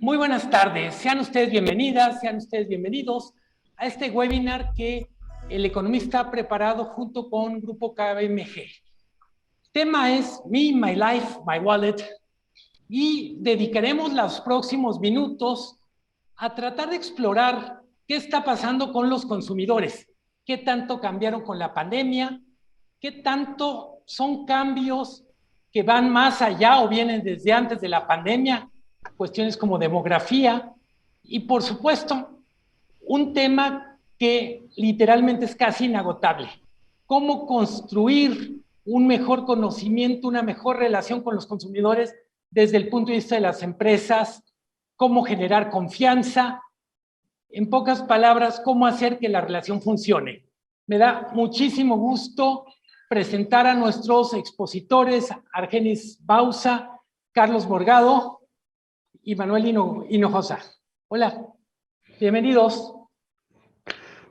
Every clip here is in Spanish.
Muy buenas tardes, sean ustedes bienvenidas, sean ustedes bienvenidos a este webinar que el economista ha preparado junto con Grupo KPMG. El tema es Me, My Life, My Wallet y dedicaremos los próximos minutos a tratar de explorar qué está pasando con los consumidores, qué tanto cambiaron con la pandemia, qué tanto son cambios que van más allá o vienen desde antes de la pandemia, cuestiones como demografía y, por supuesto, un tema que literalmente es casi inagotable: cómo construir un mejor conocimiento, una mejor relación con los consumidores desde el punto de vista de las empresas, cómo generar confianza, en pocas palabras, cómo hacer que la relación funcione. Me da muchísimo gusto presentar a nuestros expositores, Argenis Bauza, Carlos Morgado y Manuel Hinojosa. Hola, bienvenidos.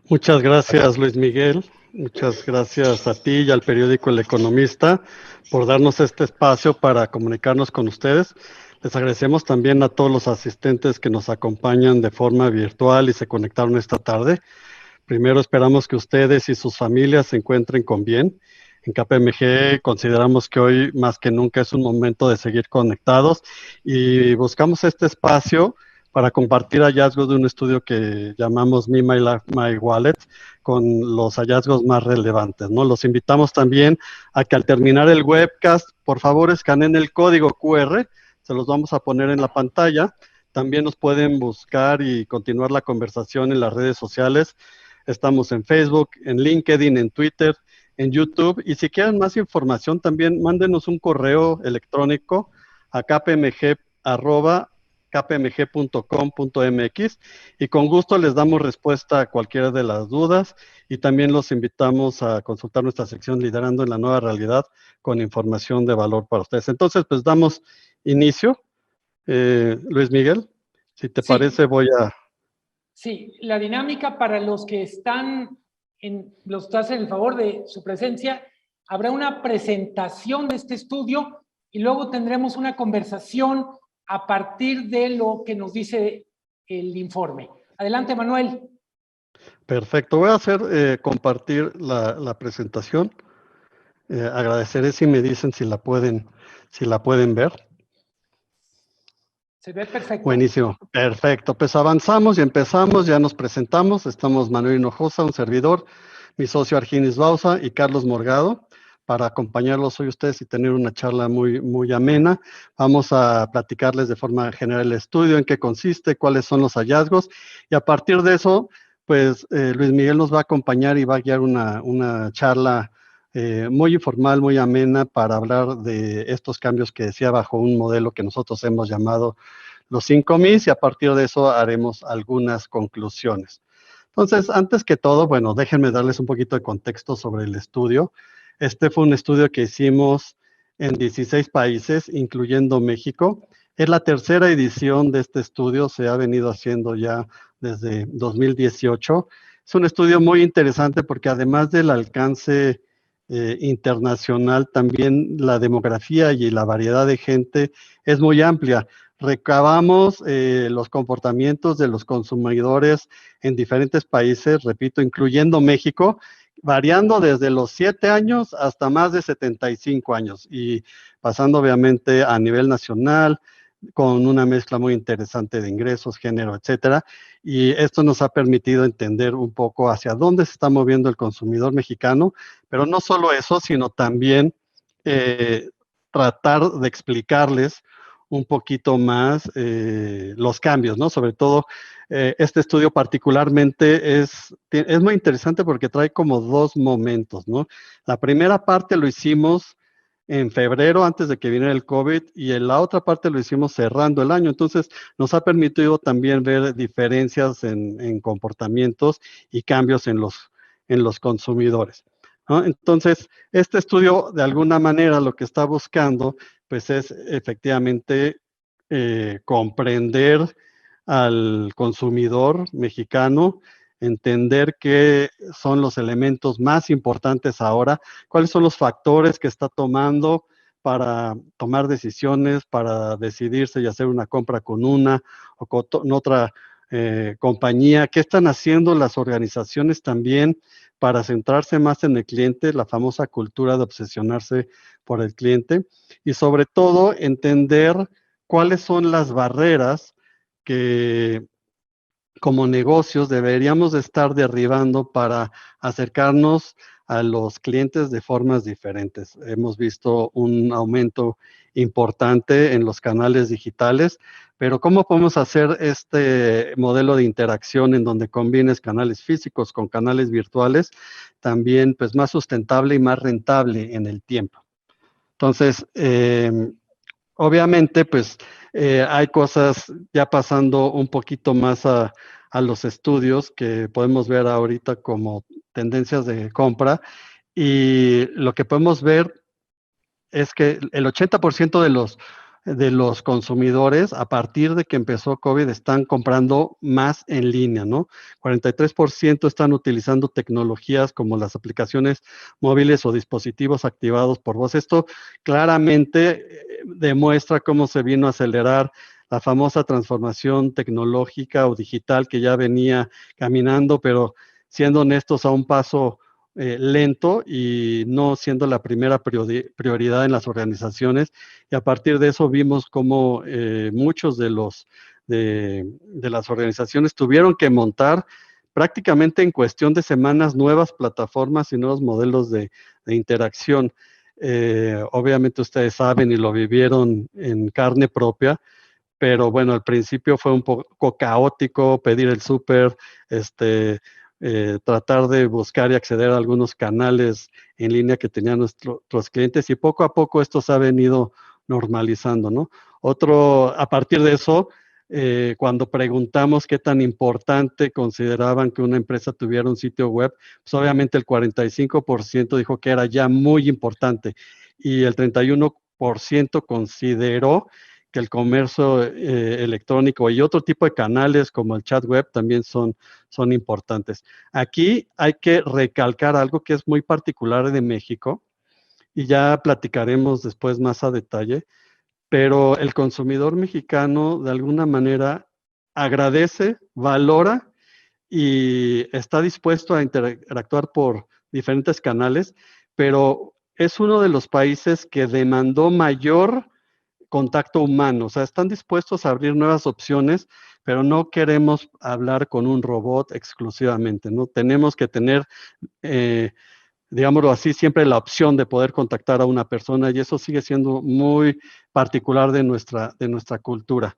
Muchas gracias, Luis Miguel. Muchas gracias a ti y al periódico El Economista por darnos este espacio para comunicarnos con ustedes. Les agradecemos también a todos los asistentes que nos acompañan de forma virtual y se conectaron esta tarde. Primero, esperamos que ustedes y sus familias se encuentren con bien. En KPMG consideramos que hoy más que nunca es un momento de seguir conectados y buscamos este espacio para compartir hallazgos de un estudio que llamamos Me, My Life, My Wallet, con los hallazgos más relevantes, ¿no? Los invitamos también a que al terminar el webcast, por favor, escaneen el código QR, se los vamos a poner en la pantalla. También nos pueden buscar y continuar la conversación en las redes sociales. Estamos en Facebook, en LinkedIn, en Twitter, en YouTube. Y si quieren más información, también mándenos un correo electrónico a kpmg.com.mx y con gusto les damos respuesta a cualquiera de las dudas y también los invitamos a consultar nuestra sección Liderando en la Nueva Realidad con información de valor para ustedes. Entonces, pues damos inicio. Luis Miguel, si te parece, voy a... Sí, la dinámica para los que están los que hacen el favor de su presencia, habrá una presentación de este estudio y luego tendremos una conversación a partir de lo que nos dice el informe. Adelante, Manuel. Perfecto, voy a hacer compartir la presentación. Agradeceré si me dicen si la pueden ver. Se ve perfecto. Buenísimo, perfecto. Pues avanzamos y empezamos, ya nos presentamos. Estamos Manuel Hinojosa, un servidor, mi socio Argenis Bauza y Carlos Morgado, para acompañarlos hoy ustedes y tener una charla muy amena. Vamos a platicarles de forma general el estudio, en qué consiste, cuáles son los hallazgos, y a partir de eso, pues Luis Miguel nos va a acompañar y va a guiar una charla muy informal, muy amena, para hablar de estos cambios que decía bajo un modelo que nosotros hemos llamado los 5 MIS, y a partir de eso haremos algunas conclusiones. Entonces, antes que todo, bueno, déjenme darles un poquito de contexto sobre el estudio. Este fue un estudio que hicimos en 16 países, incluyendo México. Es la tercera edición de este estudio, se ha venido haciendo ya desde 2018. Es un estudio muy interesante porque además del alcance internacional, también la demografía y la variedad de gente es muy amplia. Recabamos los comportamientos de los consumidores en diferentes países, repito, incluyendo México, variando desde los 7 años hasta más de 75 años y pasando obviamente a nivel nacional, con una mezcla muy interesante de ingresos, género, etcétera. Y esto nos ha permitido entender un poco hacia dónde se está moviendo el consumidor mexicano, pero no solo eso, sino también tratar de explicarles un poquito más los cambios, ¿no? Sobre todo, este estudio particularmente es muy interesante porque trae como 2 momentos, ¿no? La primera parte lo hicimos en febrero, antes de que viniera el COVID, y en la otra parte lo hicimos cerrando el año. Entonces, nos ha permitido también ver diferencias en comportamientos y cambios en los consumidores, ¿no? Entonces, este estudio, de alguna manera, lo que está buscando, pues es efectivamente comprender al consumidor mexicano, entender qué son los elementos más importantes ahora, cuáles son los factores que está tomando para tomar decisiones, para decidirse y hacer una compra con una o con otra compañía. ¿Qué están haciendo las organizaciones también para centrarse más en el cliente, la famosa cultura de obsesionarse por el cliente? Y sobre todo, entender cuáles son las barreras que como negocios deberíamos de estar derribando para acercarnos a los clientes de formas diferentes. Hemos visto un aumento importante en los canales digitales, pero ¿cómo podemos hacer este modelo de interacción en donde combines canales físicos con canales virtuales también pues más sustentable y más rentable en el tiempo? Entonces, obviamente, pues hay cosas ya pasando un poquito más a los estudios que podemos ver ahorita como tendencias de compra, y lo que podemos ver es que el 80% de los consumidores, a partir de que empezó COVID, están comprando más en línea, ¿no? 43% están utilizando tecnologías como las aplicaciones móviles o dispositivos activados por voz. Esto claramente demuestra cómo se vino a acelerar la famosa transformación tecnológica o digital que ya venía caminando, pero siendo honestos, a un paso lento y no siendo la primera prioridad en las organizaciones. Y a partir de eso vimos cómo muchos de las organizaciones tuvieron que montar prácticamente en cuestión de semanas nuevas plataformas y nuevos modelos de interacción. Obviamente ustedes saben y lo vivieron en carne propia, pero bueno, al principio fue un poco caótico pedir el súper, tratar de buscar y acceder a algunos canales en línea que tenían nuestros clientes, y poco a poco esto se ha venido normalizando, ¿no? A partir de eso, cuando preguntamos qué tan importante consideraban que una empresa tuviera un sitio web, pues obviamente el 45% dijo que era ya muy importante, y el 31% consideró que el comercio electrónico y otro tipo de canales como el chat web también son importantes. Aquí hay que recalcar algo que es muy particular de México, y ya platicaremos después más a detalle, pero el consumidor mexicano de alguna manera agradece, valora y está dispuesto a interactuar por diferentes canales, pero es uno de los países que demandó mayor contacto humano. O sea, están dispuestos a abrir nuevas opciones, pero no queremos hablar con un robot exclusivamente, ¿no? Tenemos que tener, digámoslo así, siempre la opción de poder contactar a una persona, y eso sigue siendo muy particular de nuestra cultura.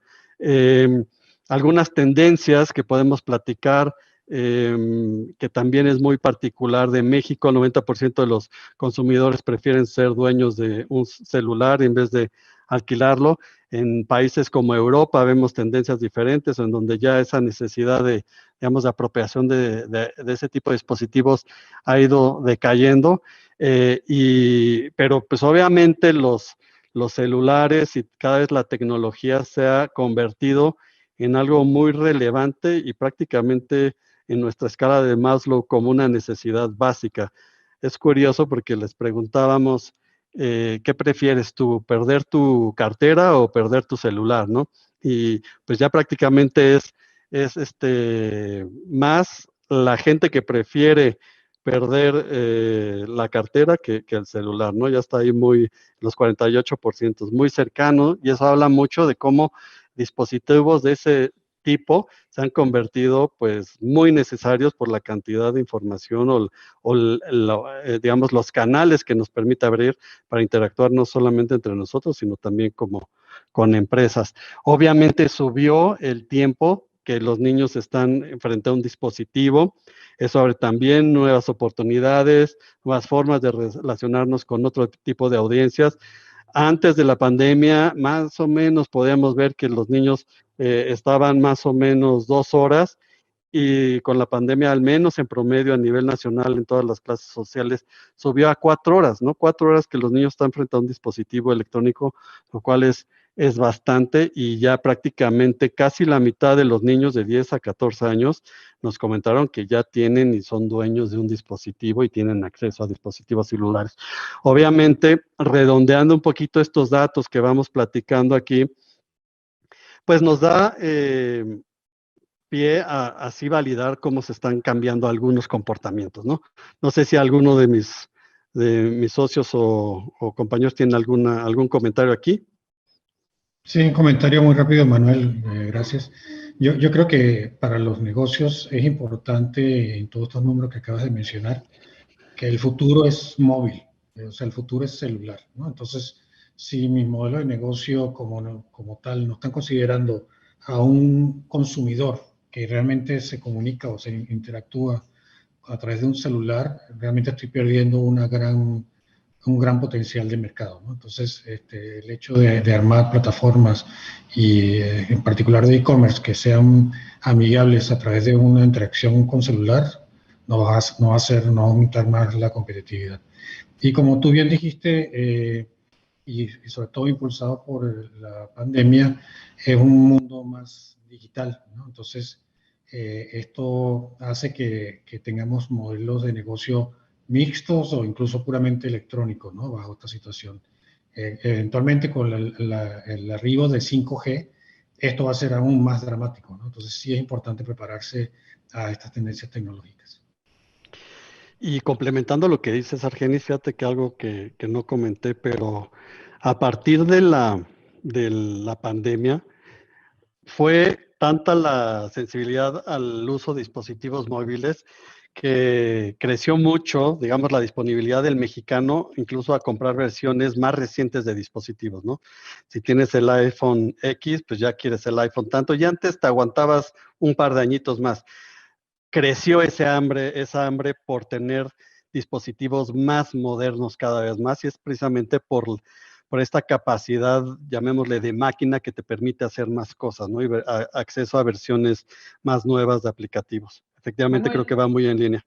Algunas tendencias que podemos platicar, que también es muy particular de México. El 90% de los consumidores prefieren ser dueños de un celular en vez de alquilarlo. En países como Europa vemos tendencias diferentes, en donde ya esa necesidad de, digamos, de apropiación de ese tipo de dispositivos ha ido decayendo, pero pues obviamente los celulares y cada vez la tecnología se ha convertido en algo muy relevante y prácticamente en nuestra escala de Maslow como una necesidad básica. Es curioso porque les preguntábamos, ¿qué prefieres tú, perder tu cartera o perder tu celular, no? Y pues ya prácticamente es más la gente que prefiere perder la cartera que el celular, ¿no? Ya está ahí los 48%, muy cercano, y eso habla mucho de cómo dispositivos de ese tipo se han convertido pues muy necesarios por la cantidad de información digamos los canales que nos permite abrir para interactuar no solamente entre nosotros, sino también como con empresas. Obviamente subió el tiempo que los niños están frente a un dispositivo. Eso abre también nuevas oportunidades, nuevas formas de relacionarnos con otro tipo de audiencias. Antes de la pandemia, más o menos podíamos ver que los niños estaban más o menos 2 horas, y con la pandemia, al menos en promedio a nivel nacional, en todas las clases sociales, subió a 4 horas, ¿no? 4 horas que los niños están frente a un dispositivo electrónico, lo cual es es bastante y ya prácticamente casi la mitad de los niños de 10 a 14 años nos comentaron que ya tienen y son dueños de un dispositivo y tienen acceso a dispositivos celulares. Obviamente, redondeando un poquito estos datos que vamos platicando aquí, pues nos da pie a así validar cómo se están cambiando algunos comportamientos, ¿no? No sé si alguno de mis socios o compañeros tienen algún comentario aquí. Sí, un comentario muy rápido, Manuel, gracias. Yo creo que para los negocios es importante, en todos estos números que acabas de mencionar, que el futuro es móvil, o sea, el futuro es celular, ¿no? Entonces, si mi modelo de negocio como tal no están considerando a un consumidor que realmente se comunica o se interactúa a través de un celular, realmente estoy perdiendo un gran potencial de mercado, ¿no? Entonces, el hecho de armar plataformas y en particular de e-commerce que sean amigables a través de una interacción con celular, no va a aumentar más la competitividad. Y como tú bien dijiste, y sobre todo impulsado por la pandemia, es un mundo más digital, ¿no? Entonces, esto hace que tengamos modelos de negocio mixtos o incluso puramente electrónicos, ¿no? Bajo esta situación. Eventualmente, con el arribo de 5G, esto va a ser aún más dramático, ¿no? Entonces, sí es importante prepararse a estas tendencias tecnológicas. Y complementando lo que dices, Argenis, fíjate que algo que no comenté, pero a partir de la pandemia, fue tanta la sensibilidad al uso de dispositivos móviles que creció mucho, digamos, la disponibilidad del mexicano, incluso a comprar versiones más recientes de dispositivos, ¿no? Si tienes el iPhone X, pues ya quieres el iPhone tanto, y antes te aguantabas un par de añitos más. Creció esa hambre por tener dispositivos más modernos cada vez más, y es precisamente por esta capacidad, llamémosle, de máquina que te permite hacer más cosas, ¿no? Y acceso a versiones más nuevas de aplicativos. Efectivamente, Manuel, creo que va muy en línea.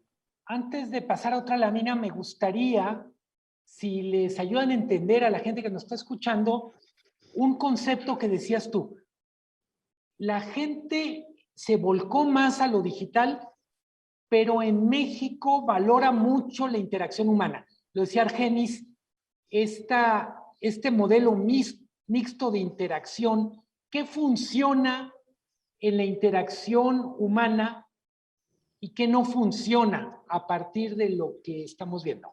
antes de pasar a otra lámina, me gustaría, si les ayudan a entender a la gente que nos está escuchando, un concepto que decías tú. La gente se volcó más a lo digital, pero en México valora mucho la interacción humana. Lo decía Argenis, este modelo mixto de interacción, ¿qué funciona en la interacción humana y qué no funciona a partir de lo que estamos viendo?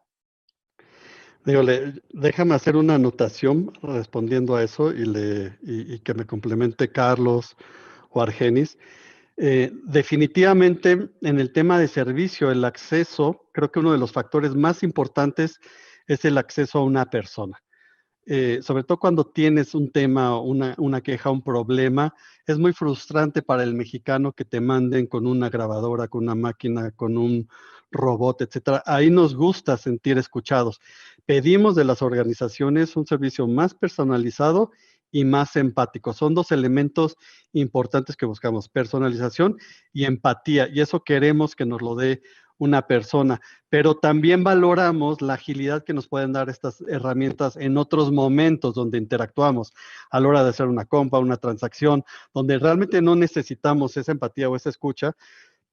Déjame hacer una anotación respondiendo a eso y que me complemente Carlos o Argenis. Definitivamente en el tema de servicio, el acceso, creo que uno de los factores más importantes es el acceso a una persona. Sobre todo cuando tienes un tema, una queja, un problema, es muy frustrante para el mexicano que te manden con una grabadora, con una máquina, con un robot, etcétera. Ahí nos gusta sentir escuchados. Pedimos de las organizaciones un servicio más personalizado y más empático. Son dos elementos importantes que buscamos, personalización y empatía, y eso queremos que nos lo dé una persona, pero también valoramos la agilidad que nos pueden dar estas herramientas en otros momentos donde interactuamos, a la hora de hacer una compra, una transacción, donde realmente no necesitamos esa empatía o esa escucha.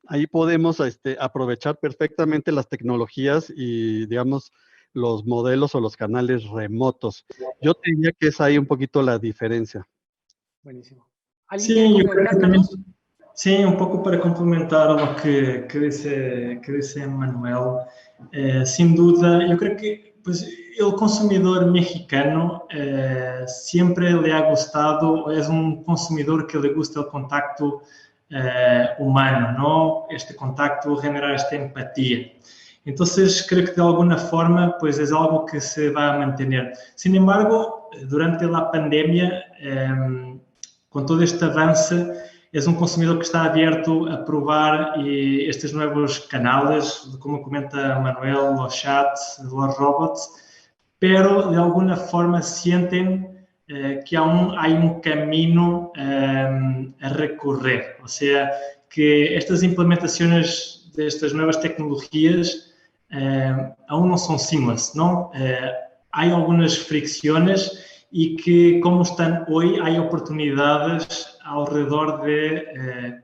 Ahí podemos aprovechar perfectamente las tecnologías y, digamos, los modelos o los canales remotos. Yo te diría que es ahí un poquito la diferencia. Buenísimo. ¿Alguien Sí, quiere yo creo complementar, que también, Carlos? sí, un poco para complementar lo que dice Manuel, sin duda, yo creo que pues, el consumidor mexicano siempre le ha gustado, es un consumidor que le gusta el contacto humano, ¿no? Este contacto, generar esta empatía. Entonces, creo que de alguna forma, pues es algo que se va a mantener. Sin embargo, durante la pandemia, con todo este avance, es um consumidor que está aberto a provar estes novos canales, como comenta Manuel, los chats, los robots, pero de alguna forma sienten que aún hay um caminho a recorrer, ou seja, que estas implementações destas novas tecnologias aún não são seamless, não? Há algumas fricções e que, como estão hoje, há oportunidades ao redor de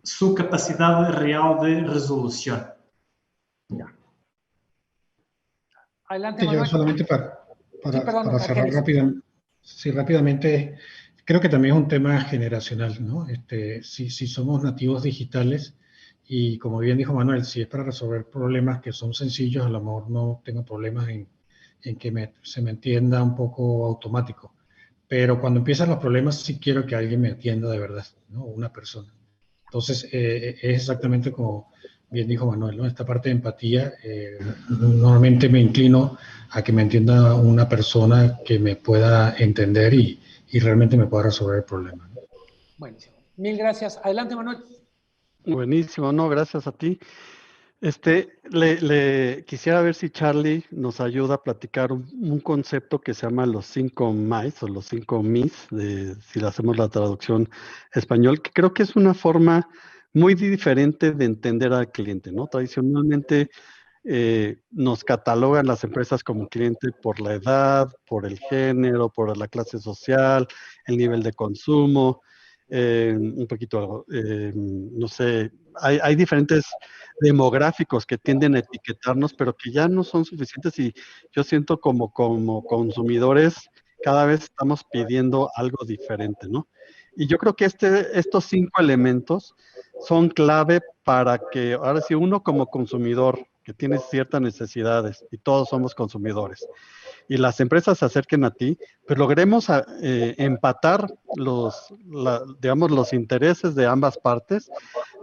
sua capacidade real de resolução. Adelante, Sí, yo Manuel. solamente Sí, perdón, para cerrar rápidamente, creo que también es un tema generacional, ¿no? Si somos nativos digitales y, como bien dijo Manuel, si es para resolver problemas que son sencillos, a lo mejor no tengo problemas en que se me entienda un poco automático. Pero cuando empiezan los problemas, sí quiero que alguien me atienda de verdad, ¿no? Una persona. Entonces, es exactamente como bien dijo Manuel, ¿no? Esta parte de empatía, normalmente me inclino a que me entienda una persona que me pueda entender y realmente me pueda resolver el problema, ¿no? Buenísimo. Mil gracias. Adelante, Manuel. Buenísimo, no, gracias a ti. Le quisiera ver si Charlie nos ayuda a platicar un concepto que se llama los 5 MIs o los 5 MIs, si le hacemos la traducción español, que creo que es una forma muy diferente de entender al cliente, ¿no? Tradicionalmente nos catalogan las empresas como cliente por la edad, por el género, por la clase social, el nivel de consumo, un poquito, no sé, hay diferentes demográficos que tienden a etiquetarnos, pero que ya no son suficientes y yo siento como consumidores cada vez estamos pidiendo algo diferente, ¿no? Y yo creo que estos 5 elementos son clave para que, ahora sí, uno como consumidor que tiene ciertas necesidades y todos somos consumidores y las empresas se acerquen a ti, pues logremos empatar digamos, los intereses de ambas partes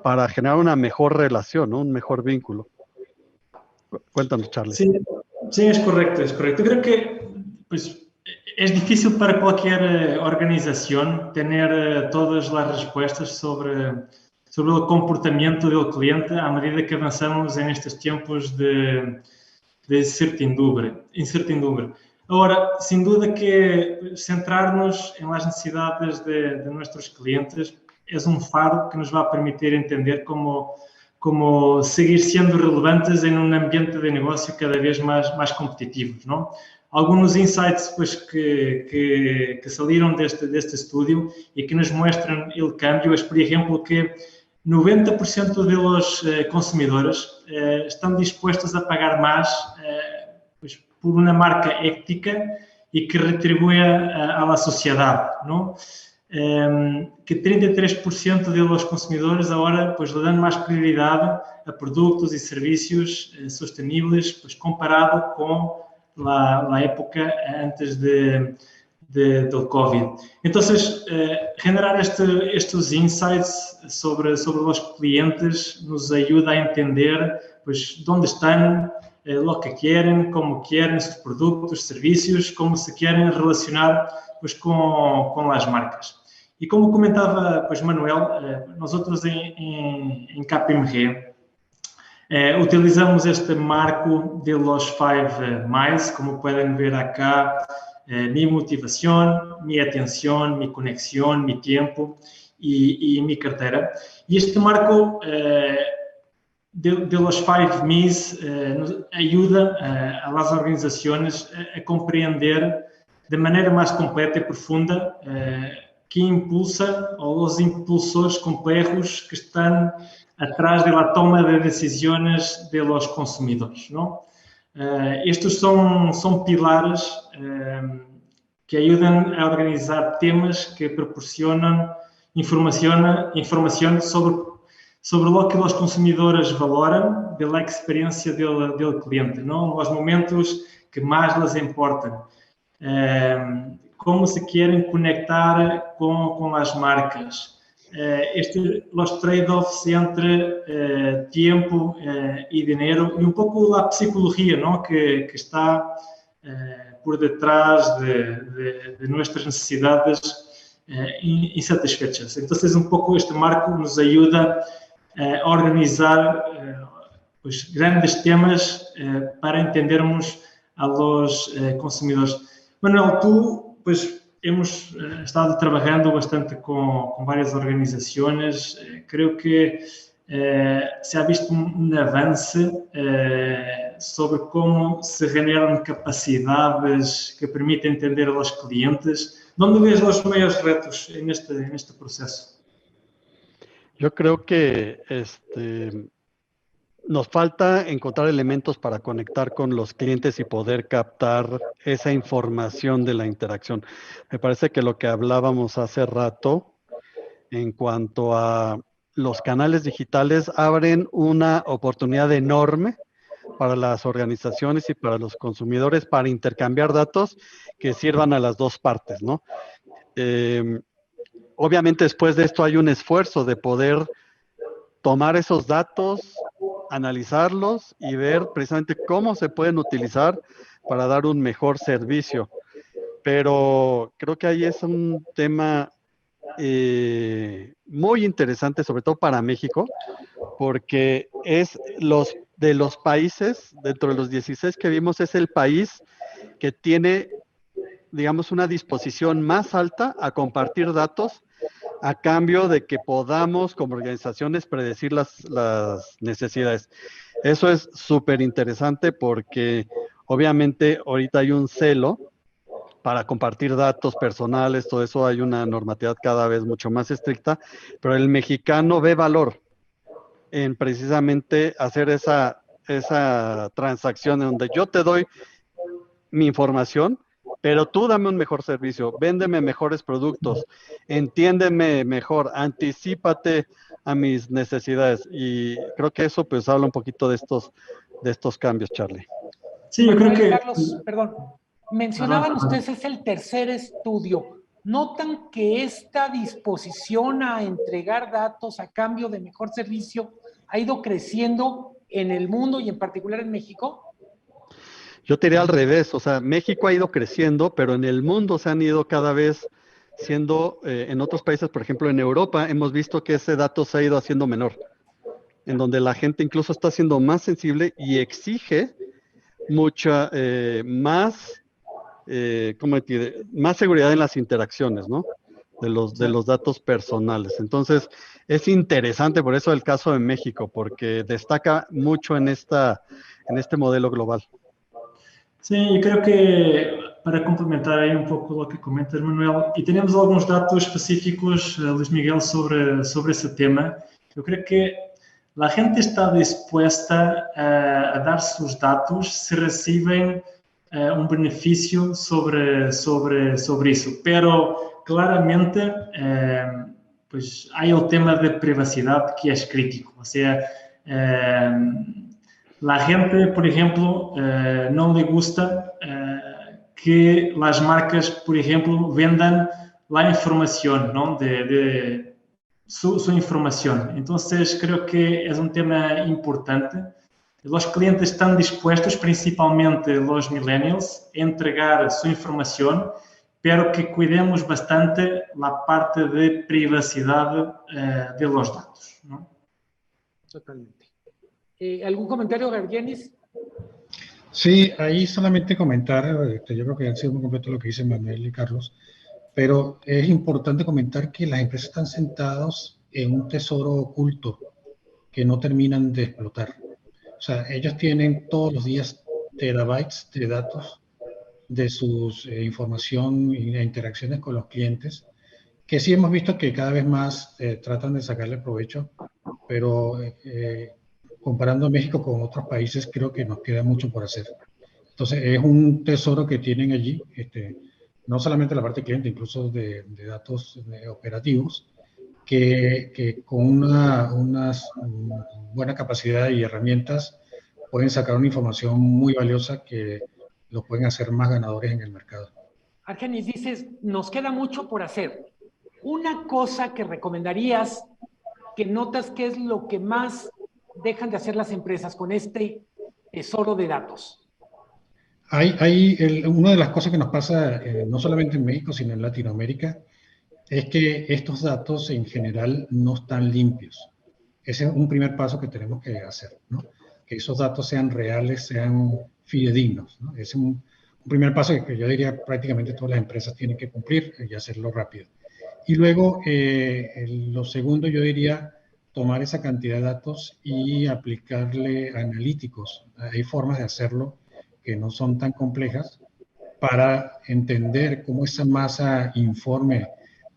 para generar una mejor relación, ¿no? Un mejor vínculo. Cuéntanos, Charlie. Sí, sí, es correcto, es correcto. Creo que pues, es difícil para cualquier organización tener todas las respuestas sobre el comportamiento del cliente a medida que avanzamos en estos tiempos de incertidumbre. Ahora, sin duda que centrar-nos en las necesidades de nuestros clientes es un faro que nos va a permitir entender como seguir sendo relevantes em um ambiente de negócio cada vez mais competitivo, não? Alguns insights pues, que saíram deste estudo e que nos mostram o câmbio é, por exemplo, que 90% dos consumidores estão dispostos a pagar mais pues, por uma marca ética e que retribui à sociedade, não? Que 33% de los consumidores agora pues, le dan más prioridad a productos y servicios sostenibles pues, comparado con la época antes del COVID. Entonces, generar estos insights sobre los clientes nos ayuda a entender pues, dónde están, lo que quieren, cómo quieren sus productos, servicios, cómo se quieren relacionar pues, con las marcas. E como comentava pois, Manuel, nós outros em KPMG utilizamos este marco de los 5 MIs, como podem ver acá, mi motivação, mi atenção, mi conexão, mi tempo e mi carteira. E este marco de los 5 MIs ajuda a las organizações a compreender de maneira mais completa e profunda que impulsa os impulsores complejos que estão atrás da toma de decisões de los consumidores, não? Estes são pilares que ajudam a organizar temas que proporcionam informação sobre o que os consumidores valoram da experiência do cliente, não? Os momentos que mais lhes importam. Como se querem conectar com as marcas. Os trade-offs entre tempo e dinheiro e pouco a psicologia, não? Que está por detrás de nossas necessidades insatisfeitas. Então, pouco este marco nos ajuda a organizar os grandes temas para entendermos a los consumidores. Manuel, tú pues hemos estado trabajando bastante con varias organizaciones. Creo que se ha visto um avanço sobre como se generam capacidades que permitem entender aos clientes. ¿Dónde ves los mayores retos en este proceso? Yo creo que nos falta encontrar elementos para conectar con los clientes y poder captar esa información de la interacción. Me parece que lo que hablábamos hace rato en cuanto a los canales digitales abren una oportunidad enorme para las organizaciones y para los consumidores para intercambiar datos que sirvan a las dos partes, ¿no? Obviamente después de esto hay un esfuerzo de poder tomar esos datos, analizarlos y ver precisamente cómo se pueden utilizar para dar un mejor servicio. Pero creo que ahí es un tema muy interesante, sobre todo para México, porque es de los países, dentro de los 16 que vimos, es el país que tiene, digamos, una disposición más alta a compartir datos a cambio de que podamos como organizaciones predecir las necesidades. Eso es súper interesante porque obviamente ahorita hay un celo para compartir datos personales, todo eso hay una normatividad cada vez mucho más estricta, pero el mexicano ve valor en precisamente hacer esa transacción en donde yo te doy mi información, pero tú dame un mejor servicio, véndeme mejores productos, entiéndeme mejor, anticípate a mis necesidades. Y creo que eso pues habla un poquito de estos cambios, Charlie. Sí, yo creo que... Carlos, perdón, mencionaban ustedes, es el tercer estudio. ¿Notan que esta disposición a entregar datos a cambio de mejor servicio ha ido creciendo en el mundo y en particular en México? Yo te diría al revés, o sea, México ha ido creciendo, pero en el mundo se han ido cada vez siendo, en otros países, por ejemplo en Europa, hemos visto que ese dato se ha ido haciendo menor, en donde la gente incluso está siendo más sensible y exige mucha más seguridad en las interacciones, ¿no? De los datos personales. Entonces, es interesante por eso el caso de México, porque destaca mucho en este modelo global. Sí, yo creo que para complementar aí um pouco o que comentas, Manuel, e temos alguns dados específicos, Luís Miguel, sobre esse tema. Eu creio que a gente está disposta a dar sus datos se reciben un beneficio sobre eso. Pero claramente pues hay el tema de privacidad que es crítico. O sea, la gente, por ejemplo, no le gusta que las marcas, por ejemplo, vendan la información, ¿no? de su información. Entonces, creo que es un tema importante. Los clientes están dispuestos, principalmente los millennials, a entregar su información, pero que cuidemos bastante la parte de privacidad de los datos, ¿no? Totalmente. ¿Algún comentario, Gargenis? Sí, ahí solamente comentar, yo creo que ha sido muy completo lo que dicen Manuel y Carlos, pero es importante comentar que las empresas están sentadas en un tesoro oculto que no terminan de explotar. O sea, ellos tienen todos los días terabytes de datos de sus información e interacciones con los clientes, que sí hemos visto que cada vez más tratan de sacarle provecho, pero comparando México con otros países, creo que nos queda mucho por hacer. Entonces, es un tesoro que tienen allí, no solamente la parte de cliente, incluso de datos operativos, que con una buena capacidad y herramientas pueden sacar una información muy valiosa que los pueden hacer más ganadores en el mercado. Argenis, dices, nos queda mucho por hacer. Una cosa que recomendarías, que notas que es lo que más dejan de hacer las empresas con este tesoro de datos. Una de las cosas que nos pasa, no solamente en México, sino en Latinoamérica, es que estos datos en general no están limpios. Ese es un primer paso que tenemos que hacer, ¿no? Que esos datos sean reales, sean fidedignos, ¿no? Es un primer paso que yo diría prácticamente todas las empresas tienen que cumplir y hacerlo rápido. Y luego, lo segundo yo diría, tomar esa cantidad de datos y aplicarle analíticos. Hay formas de hacerlo que no son tan complejas para entender cómo esa masa informe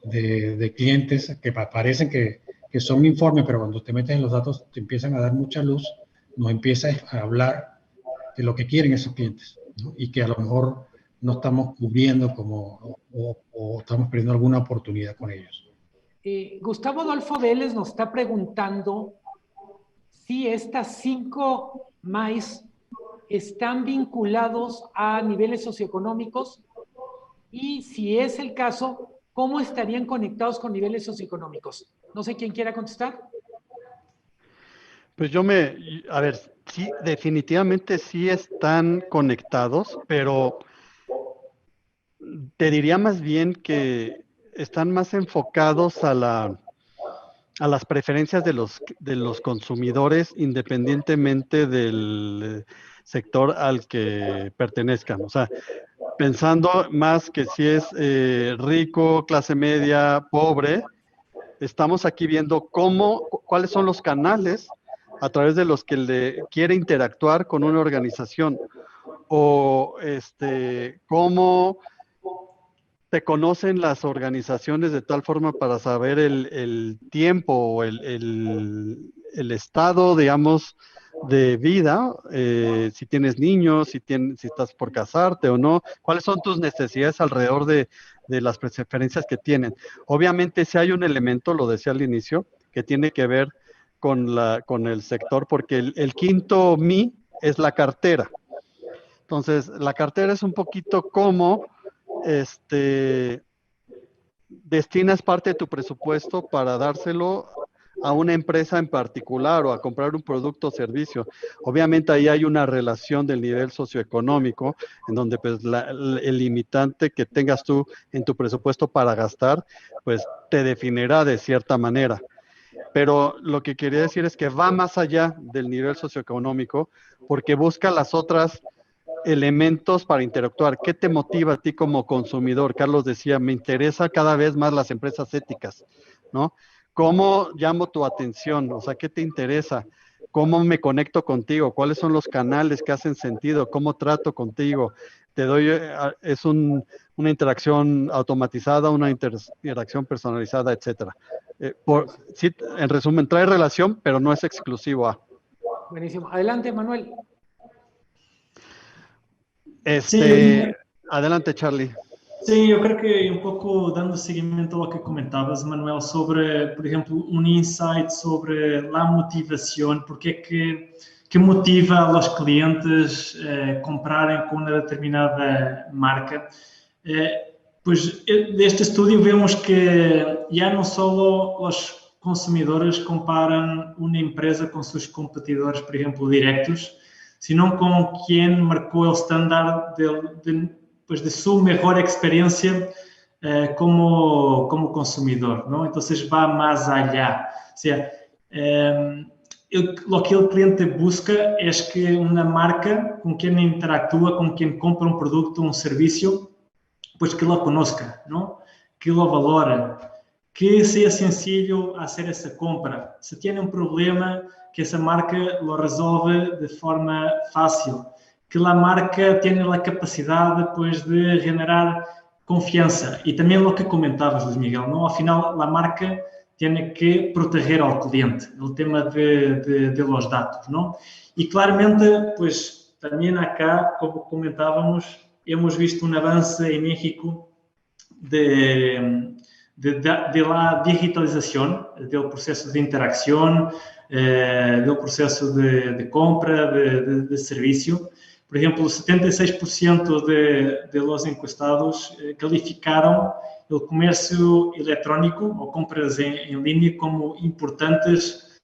de clientes que parecen que son informes, pero cuando te metes en los datos te empiezan a dar mucha luz, nos empieza a hablar de lo que quieren esos clientes, ¿no? Y que a lo mejor no estamos cubriendo o estamos perdiendo alguna oportunidad con ellos. Gustavo Adolfo Vélez nos está preguntando si estas 5 MAIs están vinculados a niveles socioeconómicos y si es el caso, ¿cómo estarían conectados con niveles socioeconómicos? No sé quién quiera contestar. Pues a ver, sí, definitivamente sí están conectados, pero te diría más bien que están más enfocados a las preferencias de los consumidores, independientemente del sector al que pertenezcan. O sea, pensando más que si es rico, clase media, pobre, estamos aquí viendo cuáles son los canales a través de los que le quiere interactuar con una organización, o cómo te conocen las organizaciones de tal forma para saber el tiempo o el estado, digamos, de vida, si tienes niños, si estás por casarte o no, cuáles son tus necesidades alrededor de las preferencias que tienen. Obviamente si hay un elemento, lo decía al inicio, que tiene que ver con el sector, porque el quinto MI es la cartera. Entonces, la cartera es un poquito como destinas parte de tu presupuesto para dárselo a una empresa en particular o a comprar un producto o servicio. Obviamente ahí hay una relación del nivel socioeconómico en donde pues el limitante que tengas tú en tu presupuesto para gastar pues te definirá de cierta manera. Pero lo que quería decir es que va más allá del nivel socioeconómico porque busca las otras elementos para interactuar. ¿Qué te motiva a ti como consumidor? Carlos decía, me interesa cada vez más las empresas éticas, ¿no? ¿Cómo llamo tu atención? O sea, ¿qué te interesa? ¿Cómo me conecto contigo? ¿Cuáles son los canales que hacen sentido? ¿Cómo trato contigo? Es una interacción automatizada, una interacción personalizada, etcétera. Sí, en resumen, trae relación, pero no es exclusivo a. Buenísimo. Adelante, Manuel. Sí, Adelante, Charlie. sim, eu creio que um pouco dando seguimento ao que comentavas, Manuel, sobre, por exemplo, um insight sobre a motivação, porque é que motiva os clientes a comprarem com uma determinada marca. Pois deste estudo vemos que já não só os consumidores comparam uma empresa com seus competidores, por exemplo, diretos, sino com quem marcou o estándar de su mejor experiencia como consumidor, ¿no? Entonces va más allá. O sea, lo que el cliente busca es que una marca con quien interactúa, con quien compra un producto o un servicio, pues que lo conozca, ¿no? Que lo valore, que sea sencillo hacer esa compra. Si tiene un problema, que esa marca lo resolve de forma fácil. Que la marca tiene la capacidad pues, de generar confianza. Y también lo que comentabas, Luis Miguel, ¿no? Al final, la marca tiene que proteger al cliente, el tema de los datos, ¿no? Y claramente, pues también acá, como comentábamos, hemos visto un avance en México de la digitalización del proceso de interacción, del proceso de compra, de servicio. Por ejemplo, 76% de los encuestados calificaron el comercio electrónico o compras en línea como importantes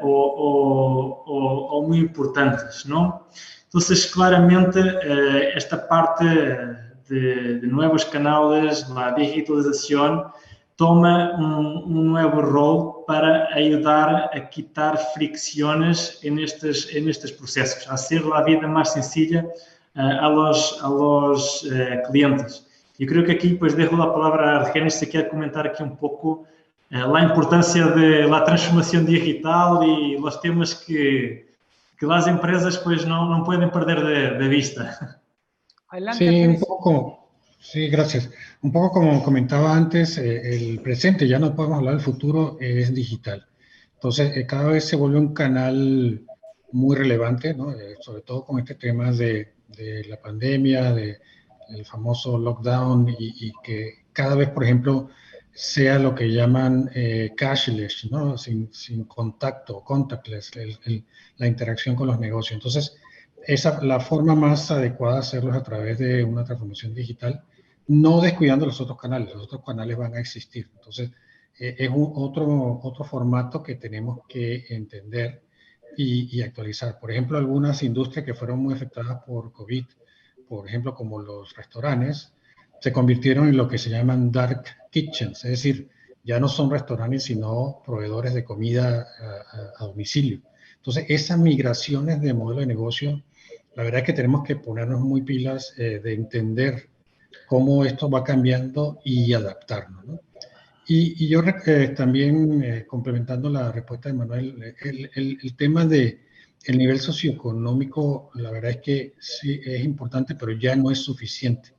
o muy importantes, ¿no? Entonces, claramente, esta parte de nuevos canales, la digitalización, toma un nuevo rol para ayudar a quitar fricciones en estos procesos, a hacer la vida más sencilla a los clientes. Yo creo que aquí pues dejo la palabra a Argenis si quiere comentar aquí un poco la importância da transformação digital e os temas que as empresas pues não podem perder de vista. Adelante, Sí, un Argenis. poco como, sí, gracias. Un poco como comentaba antes, el presente, ya no podemos hablar del futuro, es digital. Entonces, cada vez se vuelve un canal muy relevante, ¿no? Sobre todo con este tema de la pandemia, del famoso lockdown y que cada vez, por ejemplo, sea lo que llaman cashless, ¿no? Sin contacto, contactless, la interacción con los negocios. Entonces, la forma más adecuada de hacerlo es a través de una transformación digital, no descuidando los otros canales van a existir. Entonces, es otro formato que tenemos que entender y actualizar. Por ejemplo, algunas industrias que fueron muy afectadas por COVID, por ejemplo, como los restaurantes, se convirtieron en lo que se llaman dark kitchens, es decir, ya no son restaurantes, sino proveedores de comida a domicilio. Entonces, esas migraciones de modelo de negocio, la verdad es que tenemos que ponernos muy pilas de entender cómo esto va cambiando y adaptarnos, ¿no? Y yo también, complementando la respuesta de Manuel, el tema de el nivel socioeconómico, la verdad es que sí es importante, pero ya no es suficiente.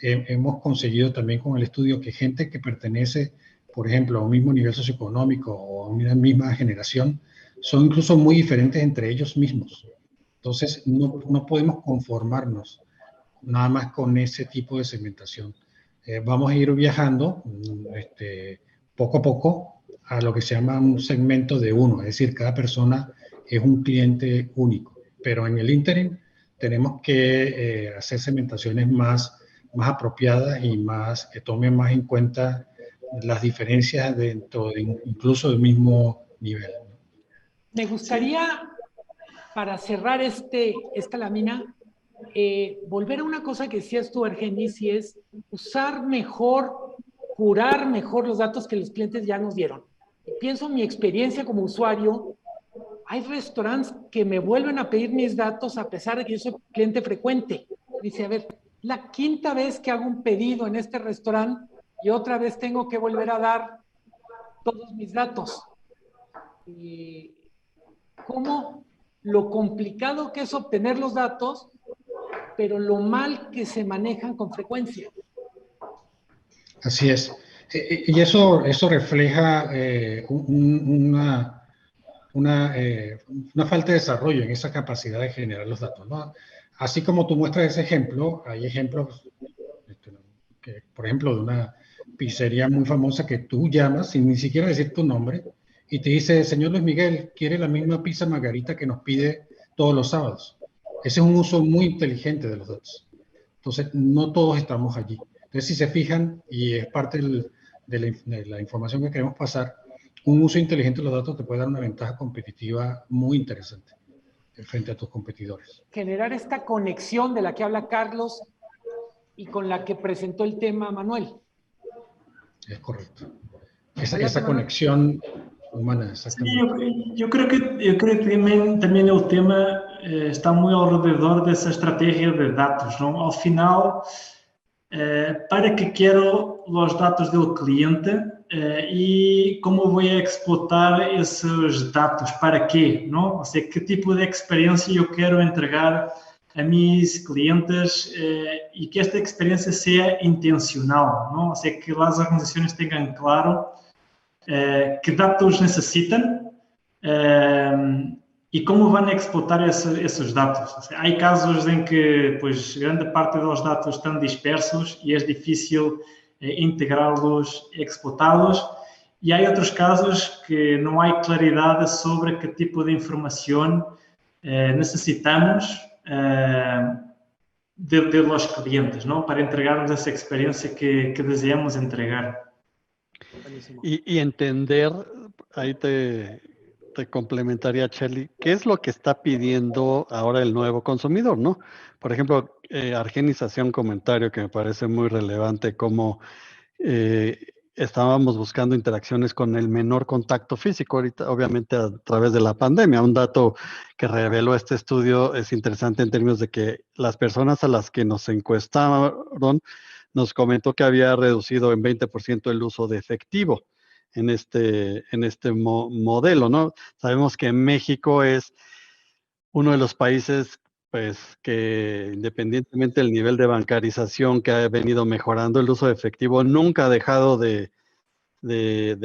Hemos conseguido también con el estudio que gente que pertenece, por ejemplo, a un mismo nivel socioeconómico o a una misma generación, son incluso muy diferentes entre ellos mismos. Entonces, no podemos conformarnos nada más con ese tipo de segmentación. Vamos a ir viajando poco a poco a lo que se llama un segmento de uno, es decir, cada persona es un cliente único, pero en el ínterin tenemos que hacer segmentaciones más apropiadas y que tomen más en cuenta las diferencias dentro de incluso del mismo nivel. Me gustaría, para cerrar esta lámina, volver a una cosa que decías tú, Argenis, y es usar mejor, curar mejor los datos que los clientes ya nos dieron. Y pienso en mi experiencia como usuario, hay restaurantes que me vuelven a pedir mis datos a pesar de que yo soy cliente frecuente. Dice, a ver, la quinta vez que hago un pedido en este restaurante y otra vez tengo que volver a dar todos mis datos. ¿Cómo lo complicado que es obtener los datos, pero lo mal que se manejan con frecuencia? Así es. Y eso refleja una falta de desarrollo en esa capacidad de generar los datos, ¿no? Así como tú muestras ese ejemplo, hay ejemplos, por ejemplo, de una pizzería muy famosa que tú llamas sin ni siquiera decir tu nombre y te dice, señor Luis Miguel, ¿quiere la misma pizza margarita que nos pide todos los sábados? Ese es un uso muy inteligente de los datos. Entonces, no todos estamos allí. Entonces, si se fijan, y es parte de la información que queremos pasar, un uso inteligente de los datos te puede dar una ventaja competitiva muy interesante frente a tus competidores. Generar esta conexión de la que habla Carlos y con la que presentó el tema Manuel. Es correcto. Esa conexión humana, exactamente. Sí, yo creo que también el tema está muy alrededor de esa estrategia de datos, ¿no? Al final, para qué quiero los datos del cliente y cómo voy a explotar esos datos, para qué, ¿no? O sea, qué tipo de experiencia yo quiero entregar a mis clientes y que esta experiencia sea intencional, ¿no? O sea, que las organizaciones tengan claro qué datos necesitan y cómo van a explotar esos datos. O sea, hay casos en que pues, grande parte dos datos están dispersos y es difícil integrá-los, explotá-los. E há outros casos que não há claridade sobre que tipo de informação necessitamos de los clientes, ¿no? Para entregarnos esa experiencia que deseamos entregar. Y entender, ahí te complementaría, Charlie, ¿qué es lo que está pidiendo ahora el nuevo consumidor, no? Por ejemplo, Argenis hacía un comentario que me parece muy relevante, como estábamos buscando interacciones con el menor contacto físico, ahorita obviamente a través de la pandemia. Un dato que reveló este estudio es interesante en términos de que las personas a las que nos encuestaron nos comentó que había reducido en 20% el uso de efectivo. modelo, ¿no? Sabemos que México es uno de los países, pues, que independientemente del nivel de bancarización que ha venido mejorando, el uso de efectivo nunca ha dejado de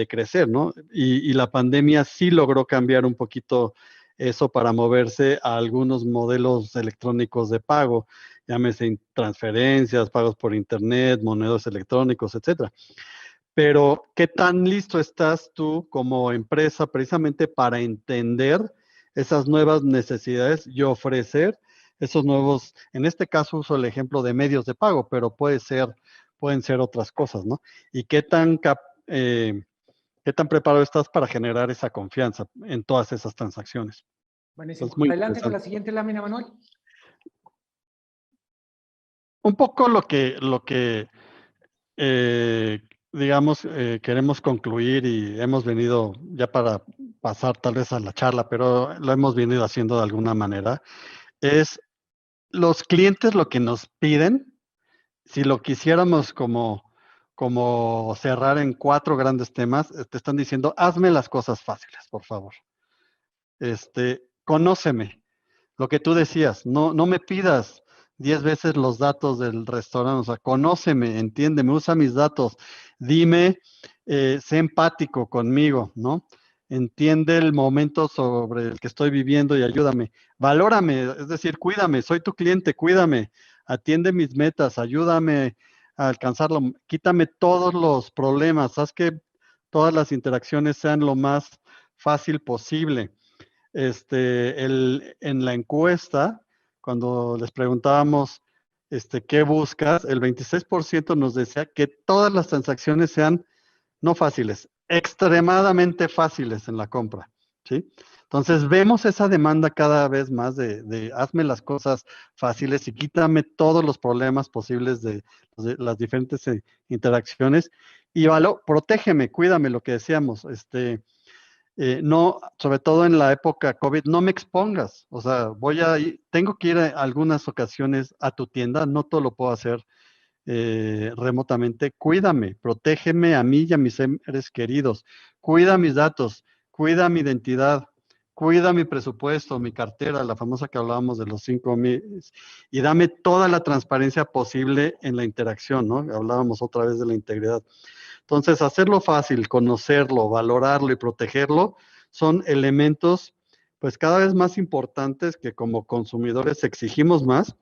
crecer, ¿no? Y la pandemia sí logró cambiar un poquito eso para moverse a algunos modelos electrónicos de pago, llámese transferencias, pagos por internet, monedas electrónicos, etcétera. Pero, ¿qué tan listo estás tú como empresa precisamente para entender esas nuevas necesidades y ofrecer esos nuevos, en este caso uso el ejemplo de medios de pago, pero pueden ser otras cosas, ¿no? Y qué tan preparado estás para generar esa confianza en todas esas transacciones. Buenísimo. Es muy Adelante con la interesante. siguiente lámina, Manuel. Un poco lo que digamos, queremos concluir y hemos venido ya para pasar tal vez a la charla, pero lo hemos venido haciendo de alguna manera, es los clientes lo que nos piden, si lo quisiéramos como cerrar en 4 grandes temas, te están diciendo, hazme las cosas fáciles, por favor. Conóceme, lo que tú decías, no me pidas 10 veces los datos del restaurante, o sea, conóceme, entiéndeme, usa mis datos, dime, sé empático conmigo, ¿no? Entiende el momento sobre el que estoy viviendo y ayúdame. Valórame, es decir, cuídame, soy tu cliente, cuídame, atiende mis metas, ayúdame a alcanzarlo, quítame todos los problemas, haz que todas las interacciones sean lo más fácil posible. En la encuesta, cuando les preguntábamos qué buscas, el 26% nos decía que todas las transacciones sean no fáciles, extremadamente fáciles en la compra, ¿sí? Entonces vemos esa demanda cada vez más de hazme las cosas fáciles y quítame todos los problemas posibles de las diferentes interacciones y protégeme, cuídame, lo que decíamos, no, sobre todo en la época COVID, no me expongas. O sea, tengo que ir a algunas ocasiones a tu tienda, no todo lo puedo hacer remotamente. Cuídame, protégeme a mí y a mis seres queridos. Cuida mis datos, cuida mi identidad, cuida mi presupuesto, mi cartera, la famosa que hablábamos de los 5,000, y dame toda la transparencia posible en la interacción, ¿no? Hablábamos otra vez de la integridad. Entonces, hacerlo fácil, conocerlo, valorarlo y protegerlo son elementos pues cada vez más importantes que como consumidores exigimos más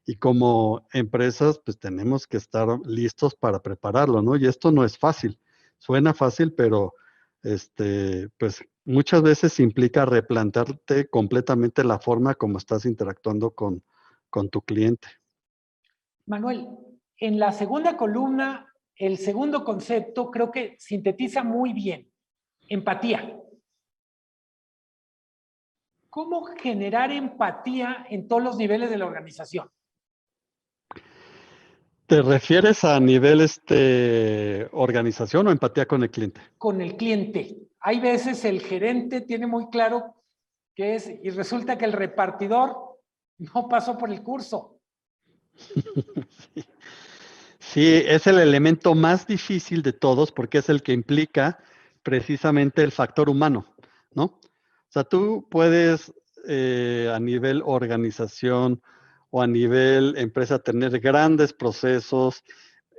y como empresas pues tenemos que estar listos para prepararlo, ¿no? Y esto no es fácil. Suena fácil, pero pues muchas veces implica replantearte completamente la forma como estás interactuando con tu cliente. Manuel, en la segunda columna, el segundo concepto creo que sintetiza muy bien. Empatía. ¿Cómo generar empatía en todos los niveles de la organización? ¿Te refieres a nivel organización o empatía con el cliente? Con el cliente. Hay veces el gerente tiene muy claro qué es y resulta que el repartidor no pasó por el curso. Sí. Sí, es el elemento más difícil de todos porque es el que implica precisamente el factor humano, ¿no? O sea, tú puedes a nivel organización o a nivel empresa tener grandes procesos,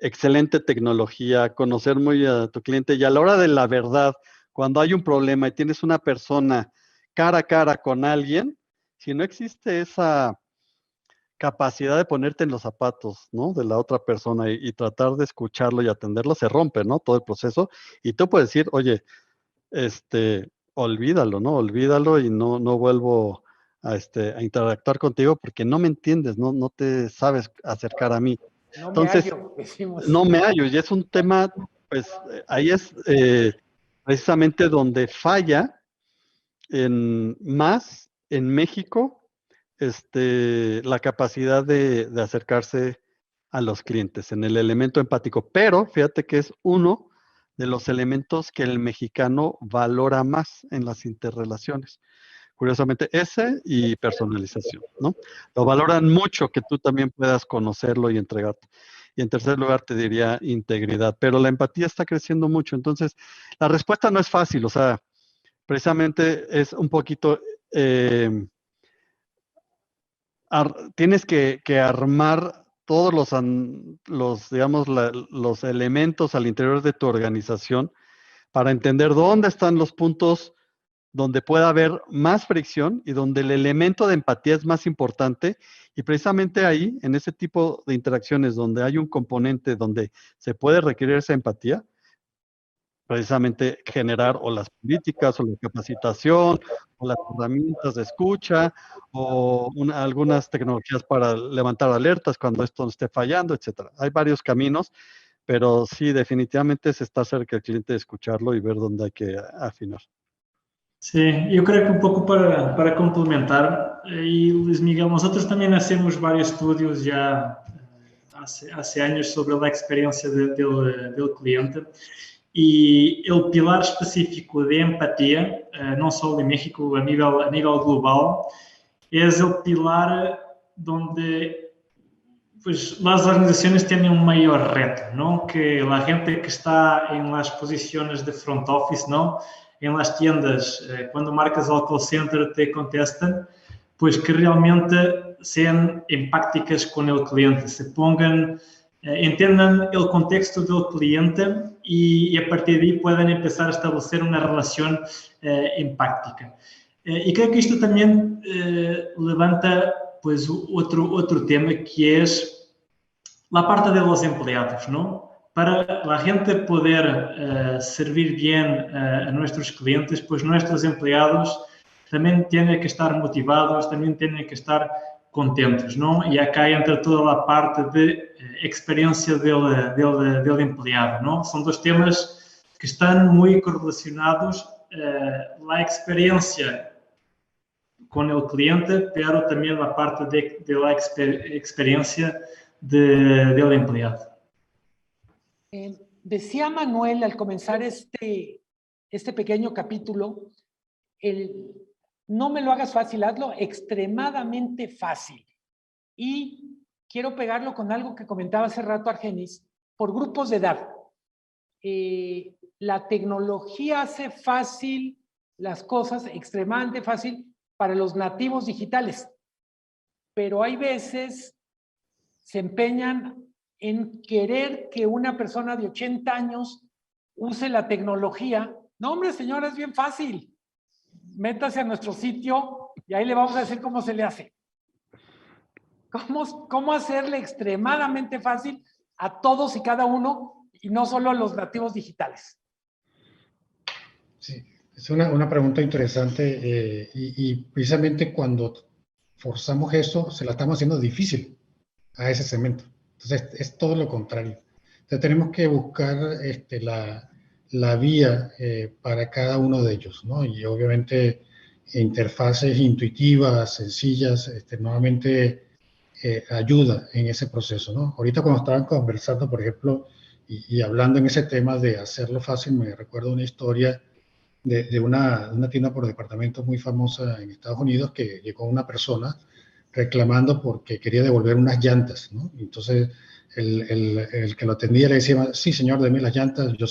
excelente tecnología, conocer muy a tu cliente y a la hora de la verdad, cuando hay un problema y tienes una persona cara a cara con alguien, si no existe esa capacidad de ponerte en los zapatos, ¿no? De la otra persona y tratar de escucharlo y atenderlo, se rompe, ¿no? Todo el proceso. Y tú puedes decir, oye, olvídalo, ¿no? Olvídalo y no vuelvo a interactuar contigo porque no me entiendes, no te sabes acercar a mí. No me Entonces, hallo, decimos. no me hallo y es un tema, pues, ahí es precisamente donde falla más en México la capacidad de acercarse a los clientes en el elemento empático. Pero fíjate que es uno de los elementos que el mexicano valora más en las interrelaciones. Curiosamente, ese y personalización, ¿no? Lo valoran mucho que tú también puedas conocerlo y entregarte. y en tercer lugar te diría integridad, pero la empatía está creciendo mucho, entonces la respuesta no es fácil, o sea, precisamente es un poquito, tienes que armar todos digamos, los elementos al interior de tu organización para entender dónde están los puntos donde pueda haber más fricción y donde el elemento de empatía es más importante. Y precisamente ahí, en ese tipo de interacciones donde hay un componente donde se puede requerir esa empatía, precisamente generar o las políticas o la capacitación o las herramientas de escucha o algunas tecnologías para levantar alertas cuando esto no esté fallando, etcétera. Hay varios caminos, pero sí, definitivamente se está cerca del cliente de escucharlo y ver dónde hay que afinar. Sí, yo creo que un poco para complementar, y Luis Miguel, nosotros también hacemos varios estudios ya hace años sobre la experiencia del cliente. E o pilar específico de empatia, não só em México, a nível global, é o pilar onde pues, las organizaciones tienen un mayor reto, ¿no? Que la gente que está en las posiciones de front office, ¿no? En las tiendas, cuando marcas al call center te contestan, pues que realmente sean empáticas con el cliente, se pongan, entendan el contexto del cliente y a partir de ahí puedan empezar a establecer una relación empática. Y creo que esto también levanta pues otro tema que es la parte de los empleados, ¿no? Para la gente poder servir bien a nuestros clientes, pues nuestros empleados también tienen que estar motivados, también tienen que estar contentos, ¿no? Y acá entra toda la parte de experiencia del empleado, ¿no? Son dos temas que están muy correlacionados. La experiencia con el cliente, pero también la parte de la experiencia del empleado. Decía Manuel al comenzar este pequeño capítulo, no me lo hagas fácil, hazlo extremadamente fácil. Y quiero pegarlo con algo que comentaba hace rato Argenis, por grupos de edad. La tecnología hace fácil las cosas, extremadamente fácil para los nativos digitales, pero hay veces se empeñan en querer que una persona de 80 años use la tecnología. No, hombre, señora, es bien fácil. Métase a nuestro sitio y ahí le vamos a decir cómo se le hace. ¿Cómo hacerle extremadamente fácil a todos y cada uno y no solo a los nativos digitales? Sí, es una pregunta interesante y precisamente cuando forzamos eso, se la estamos haciendo difícil a ese segmento. Entonces, es todo lo contrario. Entonces, tenemos que buscar la vía para cada uno de ellos, ¿no? Y obviamente interfaces intuitivas, sencillas, nuevamente ayuda en ese proceso, ¿no? Ahorita cuando estaban conversando, por ejemplo, y hablando en ese tema de hacerlo fácil, me recuerdo una historia de una tienda por departamentos muy famosa en Estados Unidos que llegó una persona reclamando porque quería devolver unas llantas, ¿no? Entonces, el que lo atendía le decía, sí, señor, deme las llantas, yo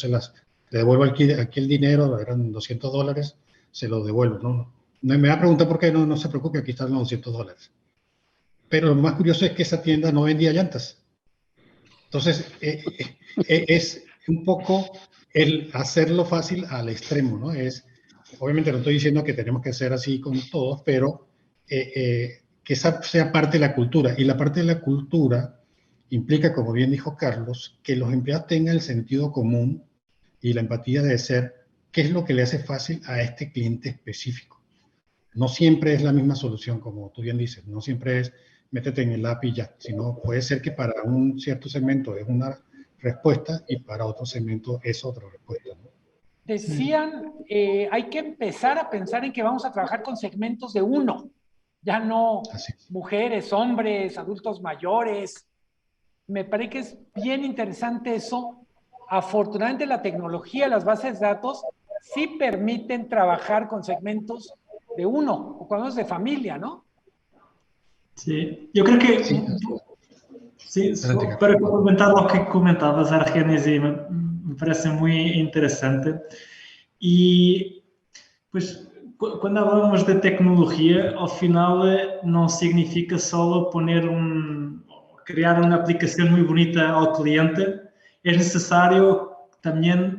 le devuelvo aquí el dinero, eran $200, se lo devuelvo, ¿no? Me va a preguntar por qué, no se preocupe, aquí están los $200. Pero lo más curioso es que esa tienda no vendía llantas. Entonces, es un poco el hacerlo fácil al extremo, ¿no? Obviamente no estoy diciendo que tenemos que ser así con todos, pero que esa sea parte de la cultura. Y la parte de la cultura implica, como bien dijo Carlos, que los empleados tengan el sentido común y la empatía de ser qué es lo que le hace fácil a este cliente específico. No siempre es la misma solución, como tú bien dices, no siempre es métete en el app y ya, sino puede ser que para un cierto segmento es una respuesta y para otro segmento es otra respuesta, ¿no? Decían, hay que empezar a pensar en que vamos a trabajar con segmentos de uno, ya no mujeres, hombres, adultos mayores. Me parece que es bien interesante eso. Afortunadamente la tecnología, las bases de datos, sí permiten trabajar con segmentos de uno, o cuando es de familia, ¿no? Sí, yo creo que Sim, para complementar o que comentavas, Argenis, me parece muito interessante. E, pois, quando falamos de tecnologia, ao final não significa só criar uma aplicação muito bonita ao cliente, é necessário também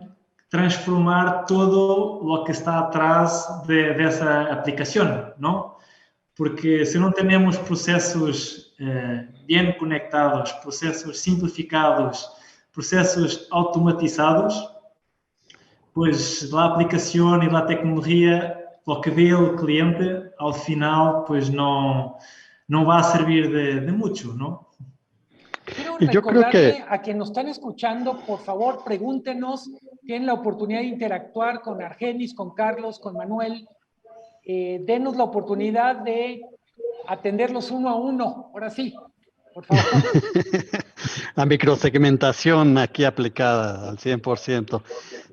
transformar todo o que está atrás dessa aplicação, não? Porque se não temos processos bem conectados, processos simplificados, processos automatizados, pues la aplicación y la tecnología, lo que ve el cliente, al final, pues no va a servir de mucho, ¿no? Quiero Y yo creo recordarle que a quienes nos están escuchando, por favor, pregúntenos, tienen la oportunidad de interactuar con Argenis, con Carlos, con Manuel, denos la oportunidad de atenderlos uno a uno, ahora sí, por favor. la microsegmentación aquí aplicada al 100%.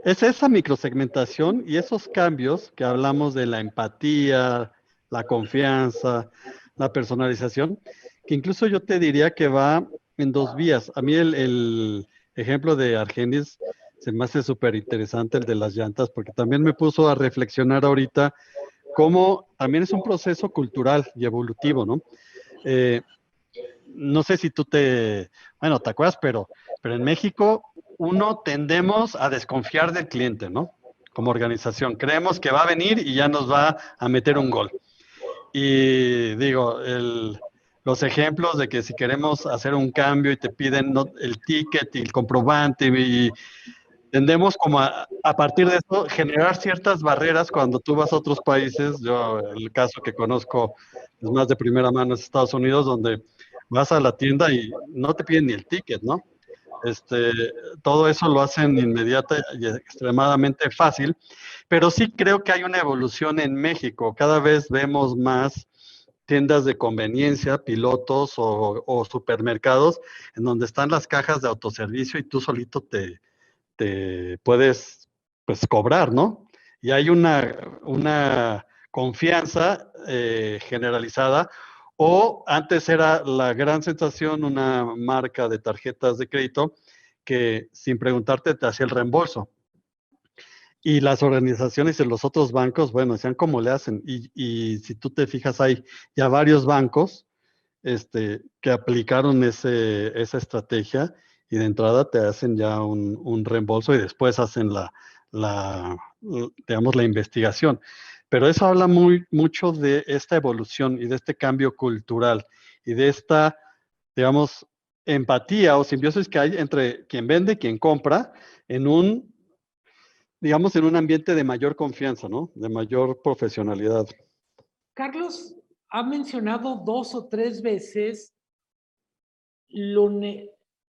Es esa microsegmentación y esos cambios que hablamos de la empatía, la confianza, la personalización, que incluso yo te diría que va en dos vías. A mí el ejemplo de Argenis se me hace súper interesante, el de las llantas, porque también me puso a reflexionar ahorita cómo también es un proceso cultural y evolutivo, ¿no? No sé si tú te acuerdas, pero en México tendemos a desconfiar del cliente, ¿no? Como organización. Creemos que va a venir y ya nos va a meter un gol. Y digo, los ejemplos de que si queremos hacer un cambio y te piden el ticket y el comprobante y tendemos como a partir de eso generar ciertas barreras cuando tú vas a otros países. Yo, el caso que conozco es más de primera mano, es Estados Unidos, donde vas a la tienda y no te piden ni el ticket, ¿no? Todo eso lo hacen inmediata y extremadamente fácil, pero sí creo que hay una evolución en México. Cada vez vemos más tiendas de conveniencia, pilotos o supermercados en donde están las cajas de autoservicio y tú solito te puedes pues cobrar, ¿no? Y hay una confianza generalizada. O antes era la gran sensación una marca de tarjetas de crédito que sin preguntarte te hacía el reembolso. Y las organizaciones y los otros bancos, bueno, decían cómo le hacen. Y si tú te fijas, hay ya varios bancos que aplicaron esa estrategia y de entrada te hacen ya un reembolso y después hacen digamos, la investigación. Pero eso habla mucho de esta evolución y de este cambio cultural y de esta, digamos, empatía o simbiosis que hay entre quien vende y quien compra en un ambiente de mayor confianza, ¿no? De mayor profesionalidad. Carlos ha mencionado 2 o 3 veces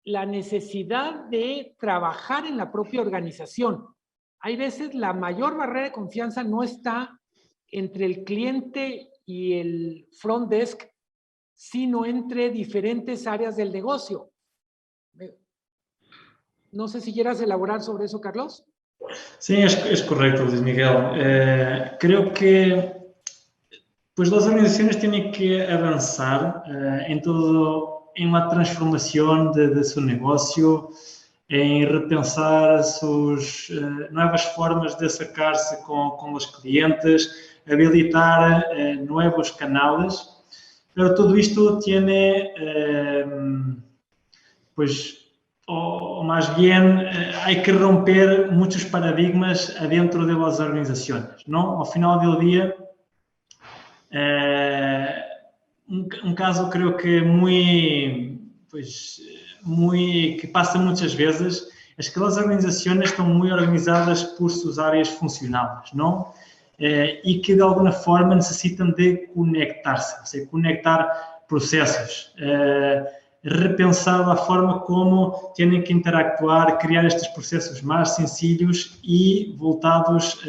la necesidad de trabajar en la propia organización. Hay veces la mayor barrera de confianza no está entre el cliente y el front desk, sino entre diferentes áreas del negocio. No sé si quieras elaborar sobre eso, Carlos. Sí, es correcto, Luis Miguel. Creo que pues las organizaciones tienen que avanzar en la transformación de su negocio, en repensar sus nuevas formas de acercarse con los clientes, habilitar nuevos canales, pero todo esto tiene, o más bien hay que romper muchos paradigmas adentro de las organizaciones, ¿no? Al final del día, un caso creo que que pasa muchas veces es que las organizaciones están muy organizadas por sus áreas funcionales, ¿no? Y que de alguna forma necesitan de conectarse, o sea, conectar procesos, repensar a forma como têm que interactuar, criar estes processos mais sencillos e voltados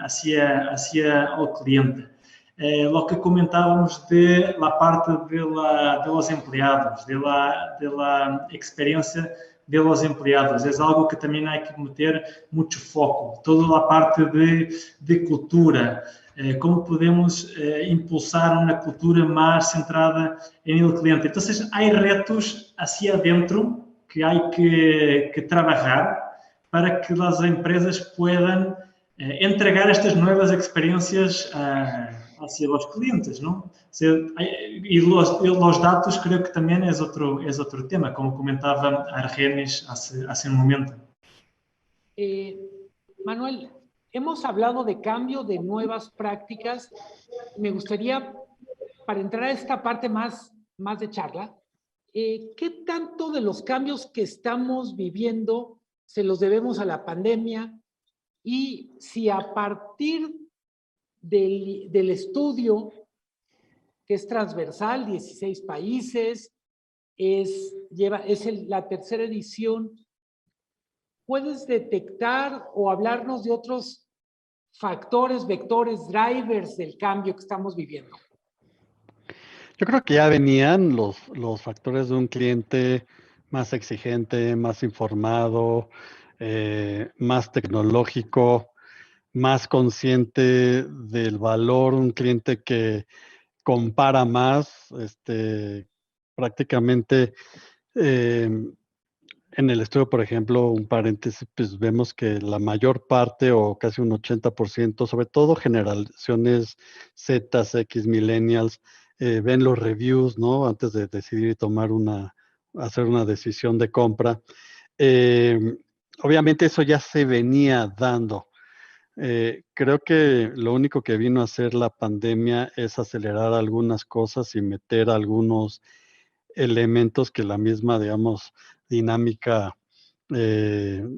hacia o cliente. Lo que comentávamos de la parte de los empleados, de la experiencia de los empleados, es algo que también hay que meter mucho foco. Toda la parte de cultura, como podemos impulsar uma cultura mais centrada em el cliente. Então, há retos hacia dentro que há que trabalhar para que as empresas possam entregar estas novas experiências hacia los clientes, ¿no? Y los datos creo que también es otro tema, como comentaba Argenis hace un momento. Manuel, hemos hablado de cambio, de nuevas prácticas. Me gustaría, para entrar a esta parte más de charla, ¿qué tanto de los cambios que estamos viviendo se los debemos a la pandemia? Y si a partir del estudio, que es transversal, 16 países, es la tercera edición, ¿puedes detectar o hablarnos de otros factores, vectores, drivers del cambio que estamos viviendo? Yo creo que ya venían los factores de un cliente más exigente, más informado, más tecnológico, más consciente del valor, un cliente que compara más, prácticamente en el estudio, por ejemplo, un paréntesis, pues vemos que la mayor parte o casi un 80%, sobre todo generaciones Z, X, millennials, ven los reviews, ¿no? Antes de decidir hacer una decisión de compra. Obviamente eso ya se venía dando. Creo que lo único que vino a hacer la pandemia es acelerar algunas cosas y meter algunos elementos que la misma, digamos, dinámica de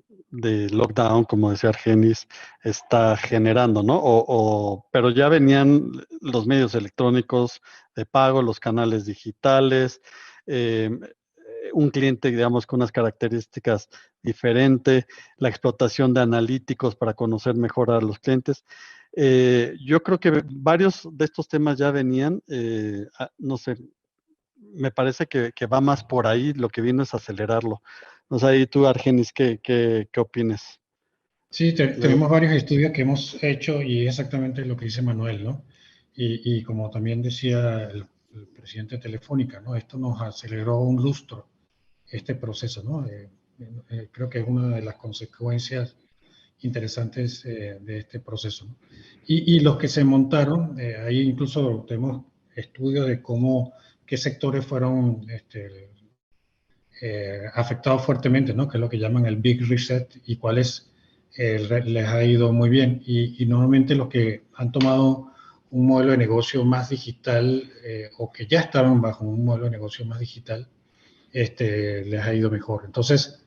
lockdown, como decía Argenis, está generando, ¿no? Pero ya venían los medios electrónicos de pago, los canales digitales, un cliente, digamos, con unas características diferentes, la explotación de analíticos para conocer mejor a los clientes. Yo creo que varios de estos temas ya venían, no sé, me parece que va más por ahí, lo que vino es acelerarlo. No sé, y tú, Argenis, ¿qué opinas? Sí, tenemos varios estudios que hemos hecho y es exactamente lo que dice Manuel, ¿no? Y como también decía el presidente de Telefónica, ¿no? Esto nos aceleró un lustro, este proceso, ¿no? Creo que es una de las consecuencias interesantes de este proceso, ¿no? Y los que se montaron, ahí incluso tenemos estudios de qué sectores fueron afectados fuertemente, ¿no? Que es lo que llaman el Big Reset y cuáles les ha ido muy bien. Y normalmente los que han tomado un modelo de negocio más digital o que ya estaban bajo un modelo de negocio más digital, les ha ido mejor. Entonces,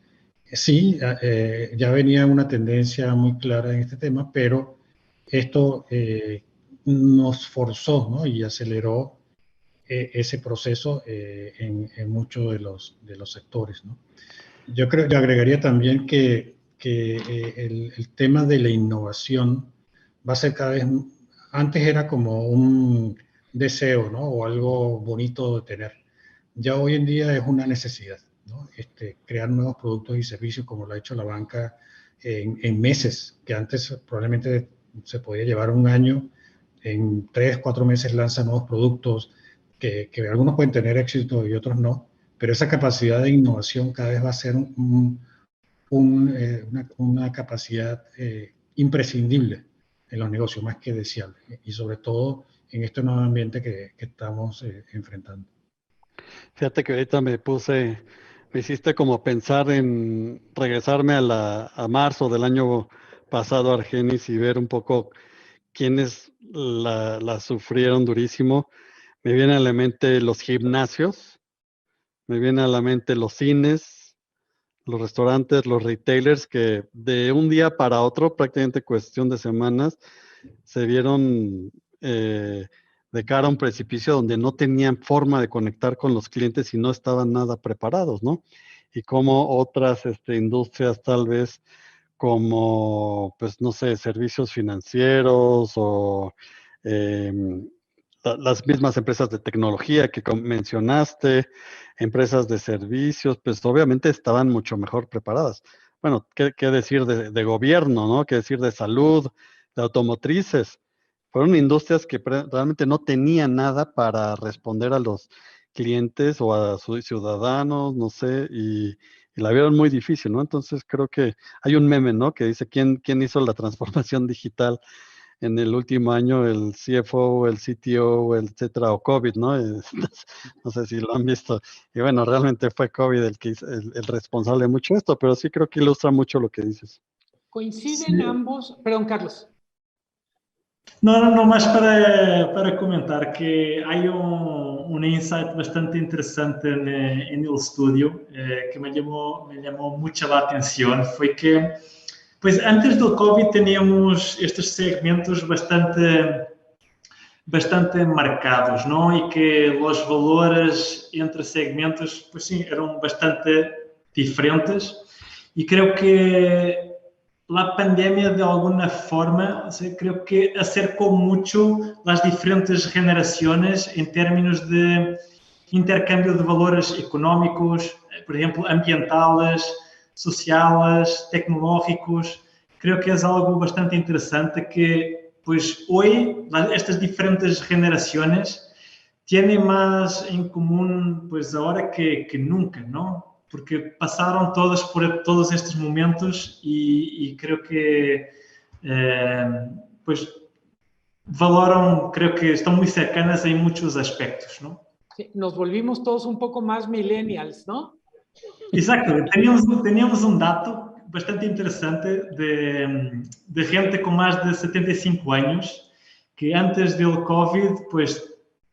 sí, ya venía una tendencia muy clara en este tema, pero esto nos forzó, ¿no? Y aceleró ese proceso en muchos de los sectores, ¿no? Yo agregaría también que el tema de la innovación va a ser cada vez, antes era como un deseo, ¿no? O algo bonito de tener. Ya hoy en día es una necesidad, ¿no? Crear nuevos productos y servicios como lo ha hecho la banca en meses, que antes probablemente se podía llevar un año, en 3, 4 meses lanza nuevos productos, que algunos pueden tener éxito y otros no, pero esa capacidad de innovación cada vez va a ser una capacidad imprescindible en los negocios, más que deseable, y sobre todo en este nuevo ambiente que estamos enfrentando. Fíjate que ahorita me hiciste como pensar en regresarme a marzo del año pasado, Argenis, y ver un poco quiénes la sufrieron durísimo. Me vienen a la mente los gimnasios, me vienen a la mente los cines, los restaurantes, los retailers, que de un día para otro, prácticamente cuestión de semanas, se vieron de cara a un precipicio donde no tenían forma de conectar con los clientes y no estaban nada preparados, ¿no? Y como otras industrias tal vez como, pues no sé, servicios financieros o las mismas empresas de tecnología que mencionaste, empresas de servicios, pues obviamente estaban mucho mejor preparadas. Bueno, ¿qué decir de gobierno, ¿no? ¿Qué decir de salud, de automotrices? fueron industrias que realmente no tenían nada para responder a los clientes o a sus ciudadanos, no sé, y la vieron muy difícil, ¿no? Entonces creo que hay un meme, ¿no? Que dice, ¿quién hizo la transformación digital en el último año? El CFO, el CTO, el etcétera, o COVID, ¿no? No sé si lo han visto. Y bueno, realmente fue COVID el responsable de mucho de esto, pero sí creo que ilustra mucho lo que dices. Coinciden ambos, perdón, Carlos. No, más para comentar que hay un insight bastante interesante en el estudio que me llamó mucho la atención. Fue que, pues antes del COVID teníamos estos segmentos bastante marcados, ¿no? Y que los valores entre segmentos, pues sí, eran bastante diferentes. Y creo que la pandemia, de alguna forma, o sea, creo que acercó mucho las diferentes generaciones en términos de intercambio de valores económicos, por ejemplo, ambientales, sociales, tecnológicos. Creo que é algo bastante interessante que, pues, hoy estas diferentes generaciones tienen más en común, pues, ahora que nunca, ¿no? Porque pasaron todos por todos estos momentos y creo que, pues, valoran, creo que están muy cercanas en muchos aspectos, ¿no? Sí, nos volvimos todos un poco más millennials, ¿no? Exacto, teníamos un dato bastante interessante de gente com mais de 75 anos que antes do Covid, pues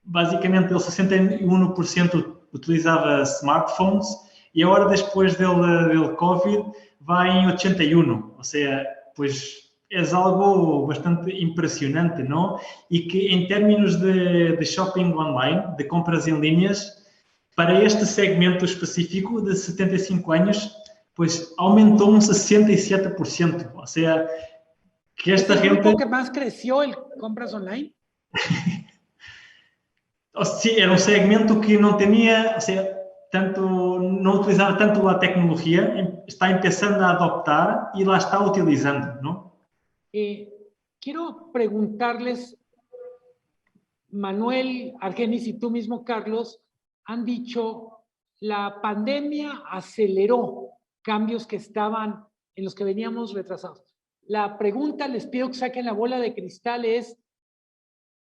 basicamente el 61% utilizava smartphones e agora depois del Covid vai em 81%, ou seja, pues es algo bastante impressionante, ¿no? Y que en términos de shopping online, de compras en líneas, para este segmento específico de 75 años, pues aumentou un 67%. O sea, que esta ¿Es el gente... grupo que más creció el compras online? Sí, era un segmento que no tenía, o sea, tanto, no utilizaba tanto la tecnología, está empezando a adoptar y la está utilizando, ¿no? Quiero preguntarles, Manuel, Argenis y tú mismo, Carlos, han dicho, la pandemia aceleró cambios que estaban, en los que veníamos retrasados. La pregunta, les pido que saquen la bola de cristal, es,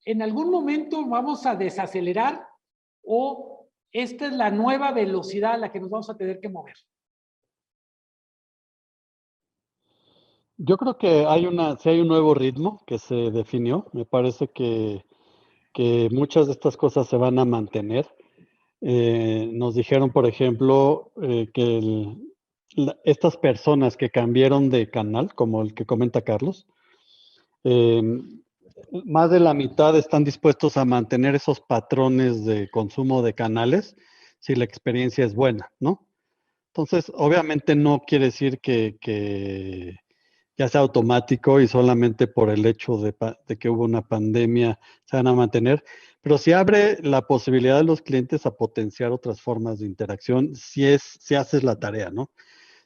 ¿en algún momento vamos a desacelerar o esta es la nueva velocidad a la que nos vamos a tener que mover? Yo creo que sí hay un nuevo ritmo que se definió. Me parece que muchas de estas cosas se van a mantener. Nos dijeron, por ejemplo, que estas personas que cambiaron de canal, como el que comenta Carlos, más de la mitad están dispuestos a mantener esos patrones de consumo de canales si la experiencia es buena, ¿no? Entonces, obviamente no quiere decir que ya sea automático y solamente por el hecho de que hubo una pandemia se van a mantener, pero sí abre la posibilidad de los clientes a potenciar otras formas de interacción si haces la tarea, ¿no?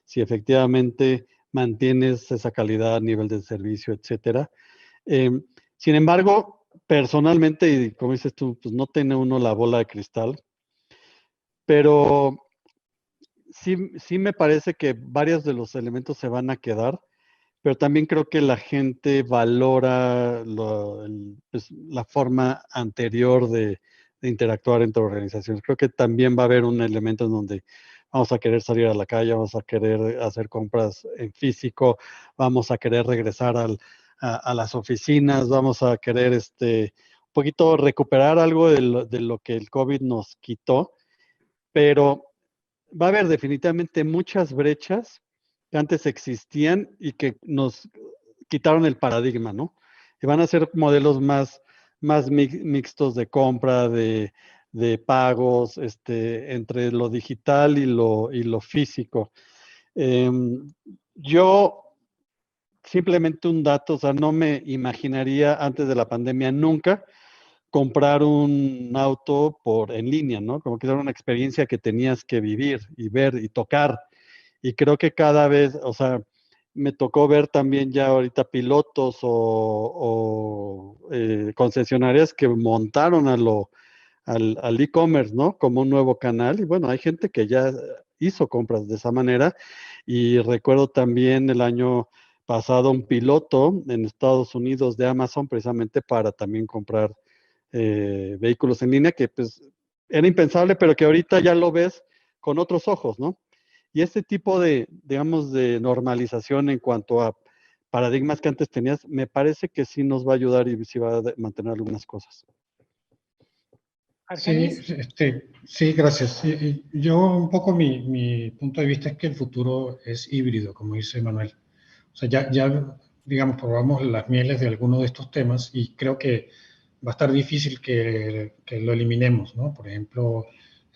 Si efectivamente mantienes esa calidad, nivel de servicio, etcétera. Sin embargo, personalmente, y como dices tú, pues no tiene uno la bola de cristal, pero sí me parece que varios de los elementos se van a quedar, pero también creo que la gente valora pues, la forma anterior de interactuar entre organizaciones. Creo que también va a haber un elemento en donde vamos a querer salir a la calle, vamos a querer hacer compras en físico, vamos a querer regresar a las oficinas, vamos a querer un poquito recuperar algo de lo que el COVID nos quitó, pero va a haber definitivamente muchas brechas que antes existían y que nos quitaron el paradigma, ¿no? Y van a ser modelos más mixtos de compra, de pagos, entre lo digital y lo físico. Yo simplemente un dato, o sea, no me imaginaría antes de la pandemia nunca comprar un auto en línea, ¿no? Como que era una experiencia que tenías que vivir y ver y tocar. Y creo que cada vez, o sea, me tocó ver también ya ahorita pilotos o concesionarias que montaron al e-commerce, ¿no? Como un nuevo canal. Y bueno, hay gente que ya hizo compras de esa manera. Y recuerdo también el año pasado un piloto en Estados Unidos de Amazon precisamente para también comprar vehículos en línea, que pues era impensable, pero que ahorita ya lo ves con otros ojos, ¿no? Y este tipo de, digamos, de normalización en cuanto a paradigmas que antes tenías, me parece que sí nos va a ayudar y sí va a mantener algunas cosas. Sí, Argenis. sí, gracias. Yo un poco mi punto de vista es que el futuro es híbrido, como dice Manuel. O sea, ya digamos, probamos las mieles de algunos de estos temas y creo que va a estar difícil que lo eliminemos, ¿no? Por ejemplo,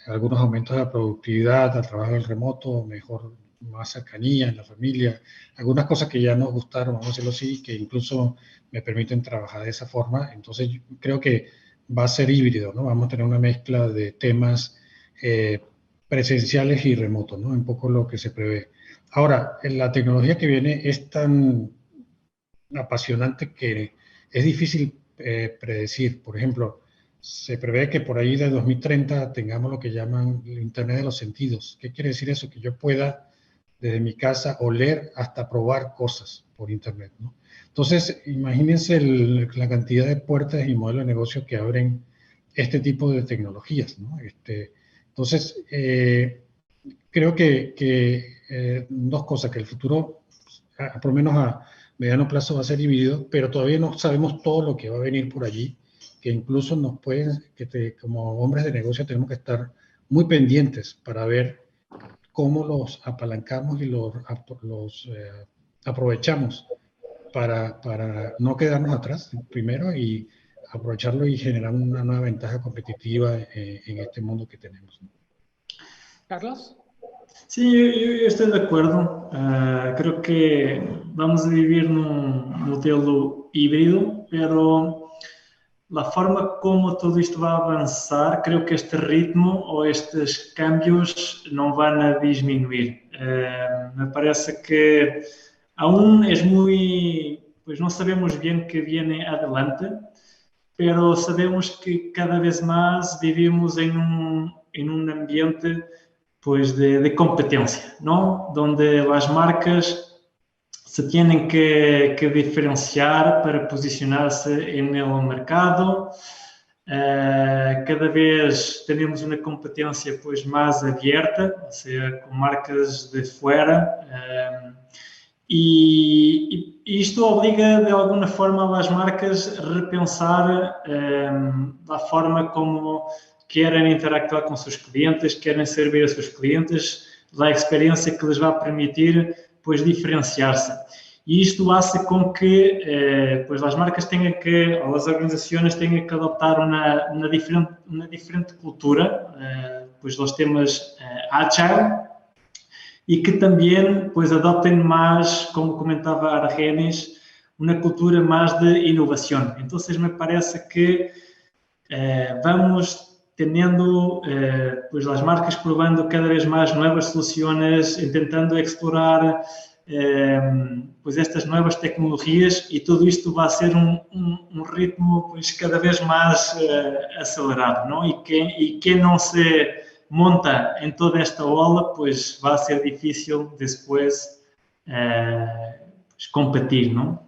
algunos aumentos de la productividad, al trabajo del remoto, mejor, más cercanía en la familia, algunas cosas que ya nos gustaron, vamos a decirlo así, que incluso me permiten trabajar de esa forma. Entonces, yo creo que va a ser híbrido, ¿no? Vamos a tener una mezcla de temas presenciales y remotos, ¿no? Un poco lo que se prevé. Ahora, la tecnología que viene es tan apasionante que es difícil predecir. Por ejemplo, se prevé que por ahí de 2030 tengamos lo que llaman el Internet de los sentidos. ¿Qué quiere decir eso? Que yo pueda desde mi casa oler hasta probar cosas por Internet, ¿no? Entonces, imagínense la cantidad de puertas y modelos de negocio que abren este tipo de tecnologías, ¿no? Entonces, creo que dos cosas, que el futuro, por lo menos a mediano plazo, va a ser dividido, pero todavía no sabemos todo lo que va a venir por allí, que incluso nos pueden, como hombres de negocio tenemos que estar muy pendientes para ver cómo los apalancamos y los aprovechamos para no quedarnos atrás, primero, y aprovecharlo y generar una nueva ventaja competitiva en este mundo que tenemos. Carlos. Sí, eu estou de acordo. Creo que vamos a vivir num modelo híbrido, pero a forma como todo isto vai avançar, creio que este ritmo ou estes cambios não vão a diminuir. Me parece que aún es muy, pues no sabemos bien qué viene adelante, pero sabemos que cada vez más vivimos en un ambiente pues de competencia, ¿no? Donde las marcas se tienen que diferenciar para posicionarse en el mercado. Cada vez tenemos una competencia pues más abierta, o sea, con marcas de fuera. E isto obriga, de alguma forma, as marcas a repensar a forma como querem interactuar com seus clientes, querem servir a seus clientes, a experiência que lhes vai permitir, pois, diferenciar-se. E isto hace com que pois, as marcas tenham que, ou as organizações tenham que adoptar uma diferente cultura, pois, dos temas agile, e que também pois, adoptem mais, como comentava Argenis, uma cultura mais de inovação. Então, me parece que vamos tendo pois, as marcas provando cada vez mais novas soluções, tentando explorar pois, estas novas tecnologias, e tudo isto vai ser um ritmo pois, cada vez mais acelerado, não? E quem não se monta en toda esta ola, pues va a ser difícil después pues competir, ¿no?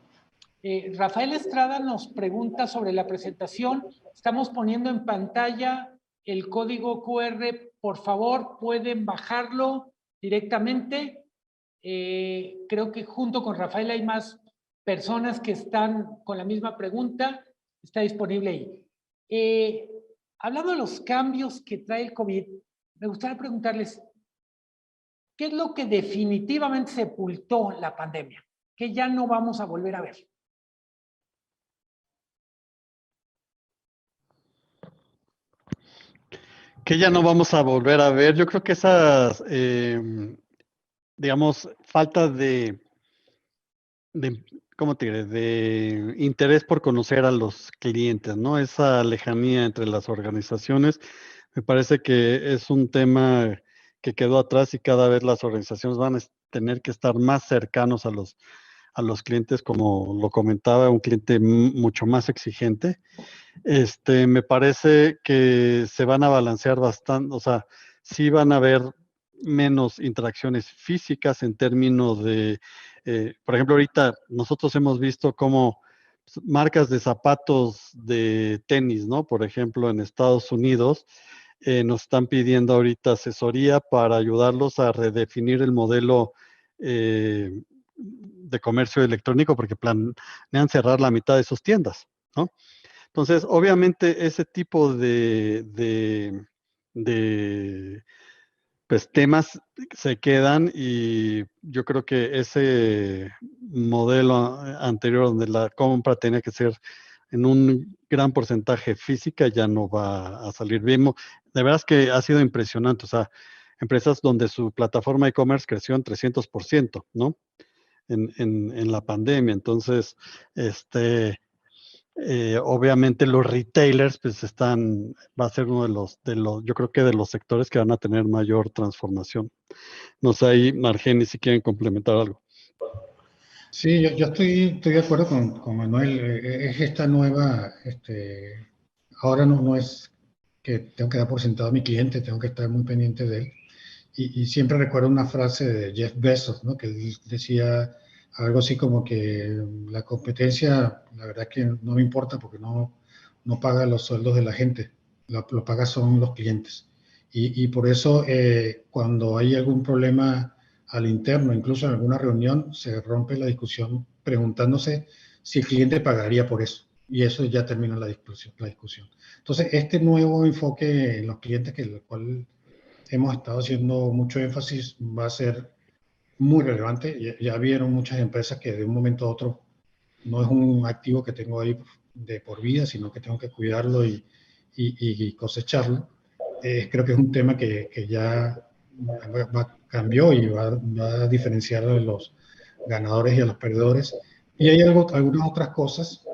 Rafael Estrada nos pregunta sobre la presentación. Estamos poniendo en pantalla el código QR. Por favor, pueden bajarlo directamente. Creo que junto con Rafael hay más personas que están con la misma pregunta. Está disponible ahí. Hablando de los cambios que trae el COVID, me gustaría preguntarles, ¿qué es lo que definitivamente sepultó la pandemia? ¿Qué ya no vamos a volver a ver? Que ya no vamos a volver a ver. Yo creo que esas, digamos, falta de, ¿cómo te diré? De interés por conocer a los clientes, ¿no? Esa lejanía entre las organizaciones, me parece que es un tema que quedó atrás y cada vez las organizaciones van a tener que estar más cercanos a los clientes, como lo comentaba, un cliente mucho más exigente. Me parece que se van a balancear bastante, o sea, sí van a haber menos interacciones físicas en términos de, por ejemplo, ahorita nosotros hemos visto cómo marcas de zapatos de tenis, ¿no? Por ejemplo, en Estados Unidos, nos están pidiendo ahorita asesoría para ayudarlos a redefinir el modelo de comercio electrónico porque planean cerrar la mitad de sus tiendas, ¿no? Entonces, obviamente, ese tipo de pues, temas se quedan y yo creo que ese modelo anterior donde la compra tenía que ser en un gran porcentaje física ya no va a salir bien. De verdad es que ha sido impresionante, o sea, empresas donde su plataforma e-commerce creció en 300%, ¿no? En la pandemia. Entonces, obviamente los retailers, pues va a ser uno yo creo que de los sectores que van a tener mayor transformación. No sé ahí, Margeni, si quieren complementar algo. Sí, yo estoy de acuerdo con Manuel. Es esta nueva, ahora no es que tengo que dar por sentado a mi cliente, tengo que estar muy pendiente de él. Y siempre recuerdo una frase de Jeff Bezos, ¿no? Que él decía algo así como que la competencia, la verdad que no me importa porque no paga los sueldos de la gente, lo paga son los clientes. Y por eso cuando hay algún problema al interno, incluso en alguna reunión, se rompe la discusión preguntándose si el cliente pagaría por eso. Y eso ya termina la discusión. Entonces, este nuevo enfoque en los clientes, que el cual hemos estado haciendo mucho énfasis, va a ser muy relevante. Ya vieron muchas empresas que de un momento a otro no es un activo que tengo ahí de por vida, sino que tengo que cuidarlo y cosecharlo. Creo que es un tema que ya cambió y va a diferenciar a los ganadores y a los perdedores. Y hay algunas otras cosas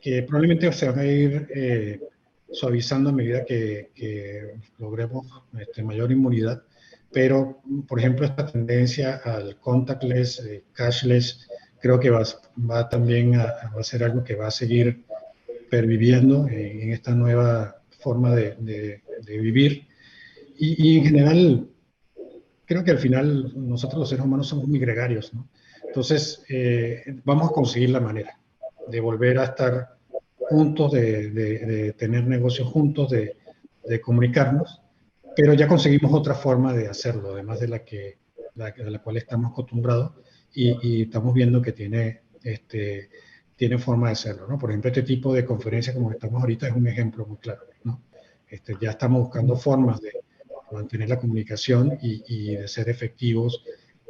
que probablemente se van a ir suavizando a medida que logremos mayor inmunidad. Pero, por ejemplo, esta tendencia al contactless, cashless, creo que va también va a ser algo que va a seguir perviviendo en esta nueva forma de vivir. Y en general, creo que al final nosotros los seres humanos somos muy gregarios, ¿no? Entonces, vamos a conseguir la manera de volver a estar juntos, de tener negocios juntos, de comunicarnos, pero ya conseguimos otra forma de hacerlo, además de la cual estamos acostumbrados y estamos viendo que tiene forma de hacerlo, ¿no? Por ejemplo, este tipo de conferencias como estamos ahorita es un ejemplo muy claro, ¿no? Ya estamos buscando formas de mantener la comunicación y de ser efectivos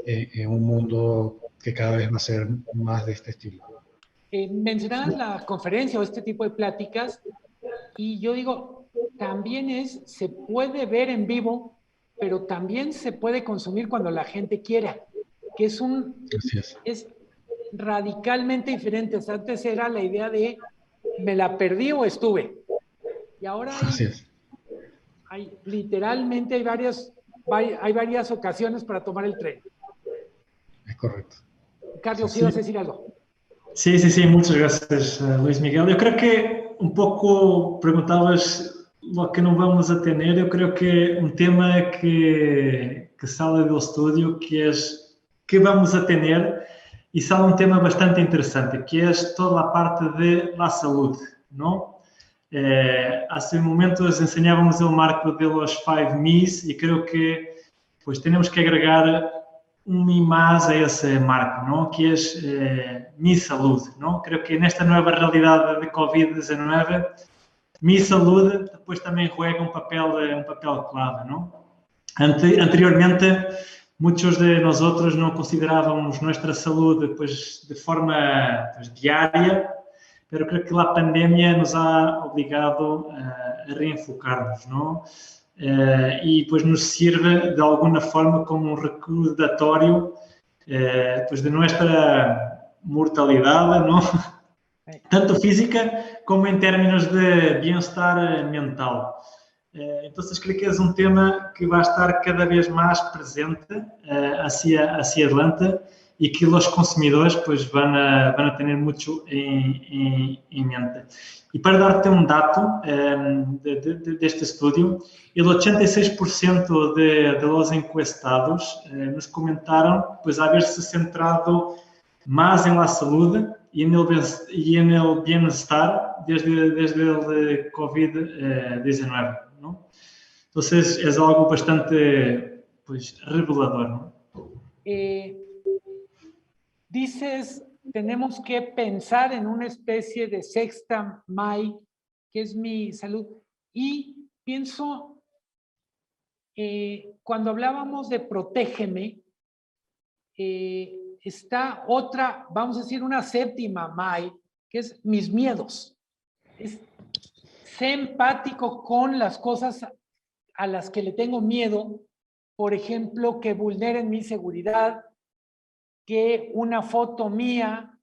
en un mundo que cada vez va a ser más de este estilo. Mencionabas la conferencia o este tipo de pláticas y yo digo, también se puede ver en vivo, pero también se puede consumir cuando la gente quiera, que es radicalmente diferente. O sea, antes era la idea de me la perdí o estuve. Y ahora literalmente hay varias ocasiones para tomar el tren. Es correcto. Carlos, ¿ibas a decir algo? Sí, muchas gracias, Luis Miguel. Yo creo que un poco preguntabas lo que no vamos a tener. Yo creo que un tema que sale del estudio, que es qué vamos a tener, y sale un tema bastante interesante, que es toda la parte de la salud, ¿no? Hace un momento les enseñábamos el marco de los 5 Ms y creo que pues tenemos que agregar un mi más a ese marco, ¿no? Que es mi salud, ¿no? Creo que nesta nueva realidade de Covid-19, mi salud depois também juega un papel clave, ¿no? Anteriormente, muchos de nosotros no considerábamos nuestra salud pues, de forma pues, diaria, pero creo que la pandemia nos ha obligado a reenfocarnos, ¿no? Y pues nos sirve de alguna forma como un recordatorio pues de nuestra mortalidad, ¿no? Tanto física como en términos de bienestar mental. Entonces, creo que es un tema que va a estar cada vez más presente hacia adelante y que los consumidores pues, van a tener mucho en mente. Y para darte un dato de este estudio, el 86% de los encuestados nos comentaron pues, haberse centrado más en la salud y en el bienestar desde el COVID-19, ¿no? Entonces, es algo bastante pues, revelador, ¿no? Dices, tenemos que pensar en una especie de sexta MAI, que es mi salud. Y pienso, cuando hablábamos de protégeme, está otra, vamos a decir, una séptima MAI, que es mis miedos. Sé empático con las cosas a las que le tengo miedo, por ejemplo, que vulneren mi seguridad, que una foto mía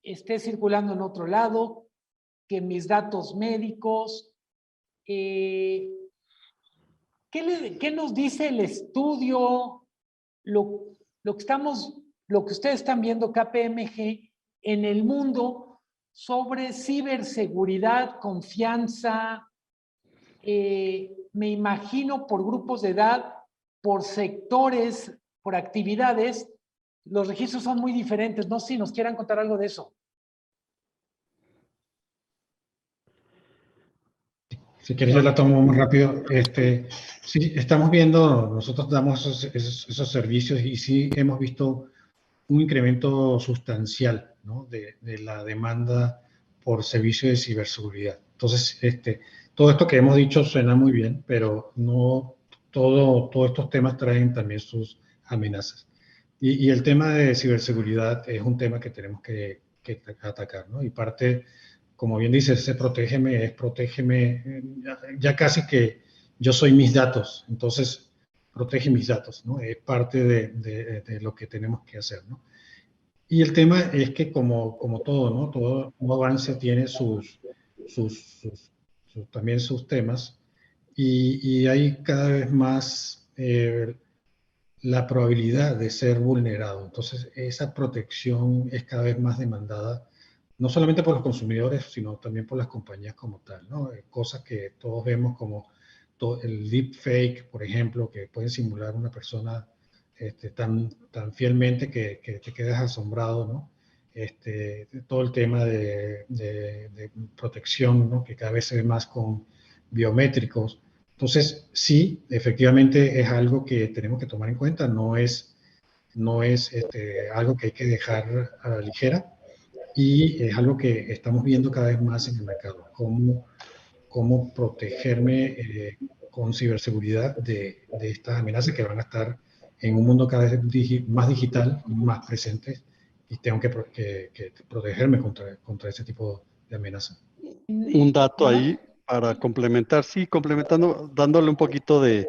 esté circulando en otro lado, que mis datos médicos. ¿Qué nos dice el estudio, lo que ustedes están viendo, KPMG, en el mundo sobre ciberseguridad, confianza? Me imagino por grupos de edad, por sectores, por actividades, los registros son muy diferentes. No sé si nos quieran contar algo de eso. Si quieres, yo la tomo muy rápido. Sí, estamos viendo, nosotros damos esos servicios y sí hemos visto un incremento sustancial, ¿no? de la demanda por servicios de ciberseguridad. Entonces, todo esto que hemos dicho suena muy bien, pero no todos estos temas traen también sus amenazas. Y el tema de ciberseguridad es un tema que tenemos que atacar, ¿no? Y parte, como bien dices, ese protégeme, ya casi que yo soy mis datos, entonces protege mis datos, ¿no? Es parte de lo que tenemos que hacer, ¿no? Y el tema es que como todo, ¿no? Todo avance tiene también sus temas y hay cada vez más la probabilidad de ser vulnerado. Entonces, esa protección es cada vez más demandada, no solamente por los consumidores, sino también por las compañías como tal, ¿no? Cosas que todos vemos como el deepfake, por ejemplo, que puede simular una persona tan fielmente que te quedas asombrado, ¿no? Todo el tema de protección, ¿no? Que cada vez se ve más con biométricos. Entonces, sí, efectivamente es algo que tenemos que tomar en cuenta, no es algo que hay que dejar a la ligera y es algo que estamos viendo cada vez más en el mercado, cómo protegerme con ciberseguridad de estas amenazas que van a estar en un mundo cada vez más digital, más presente, y tengo que protegerme contra ese tipo de amenazas. Un dato ahí para complementar, sí, complementando, dándole un poquito de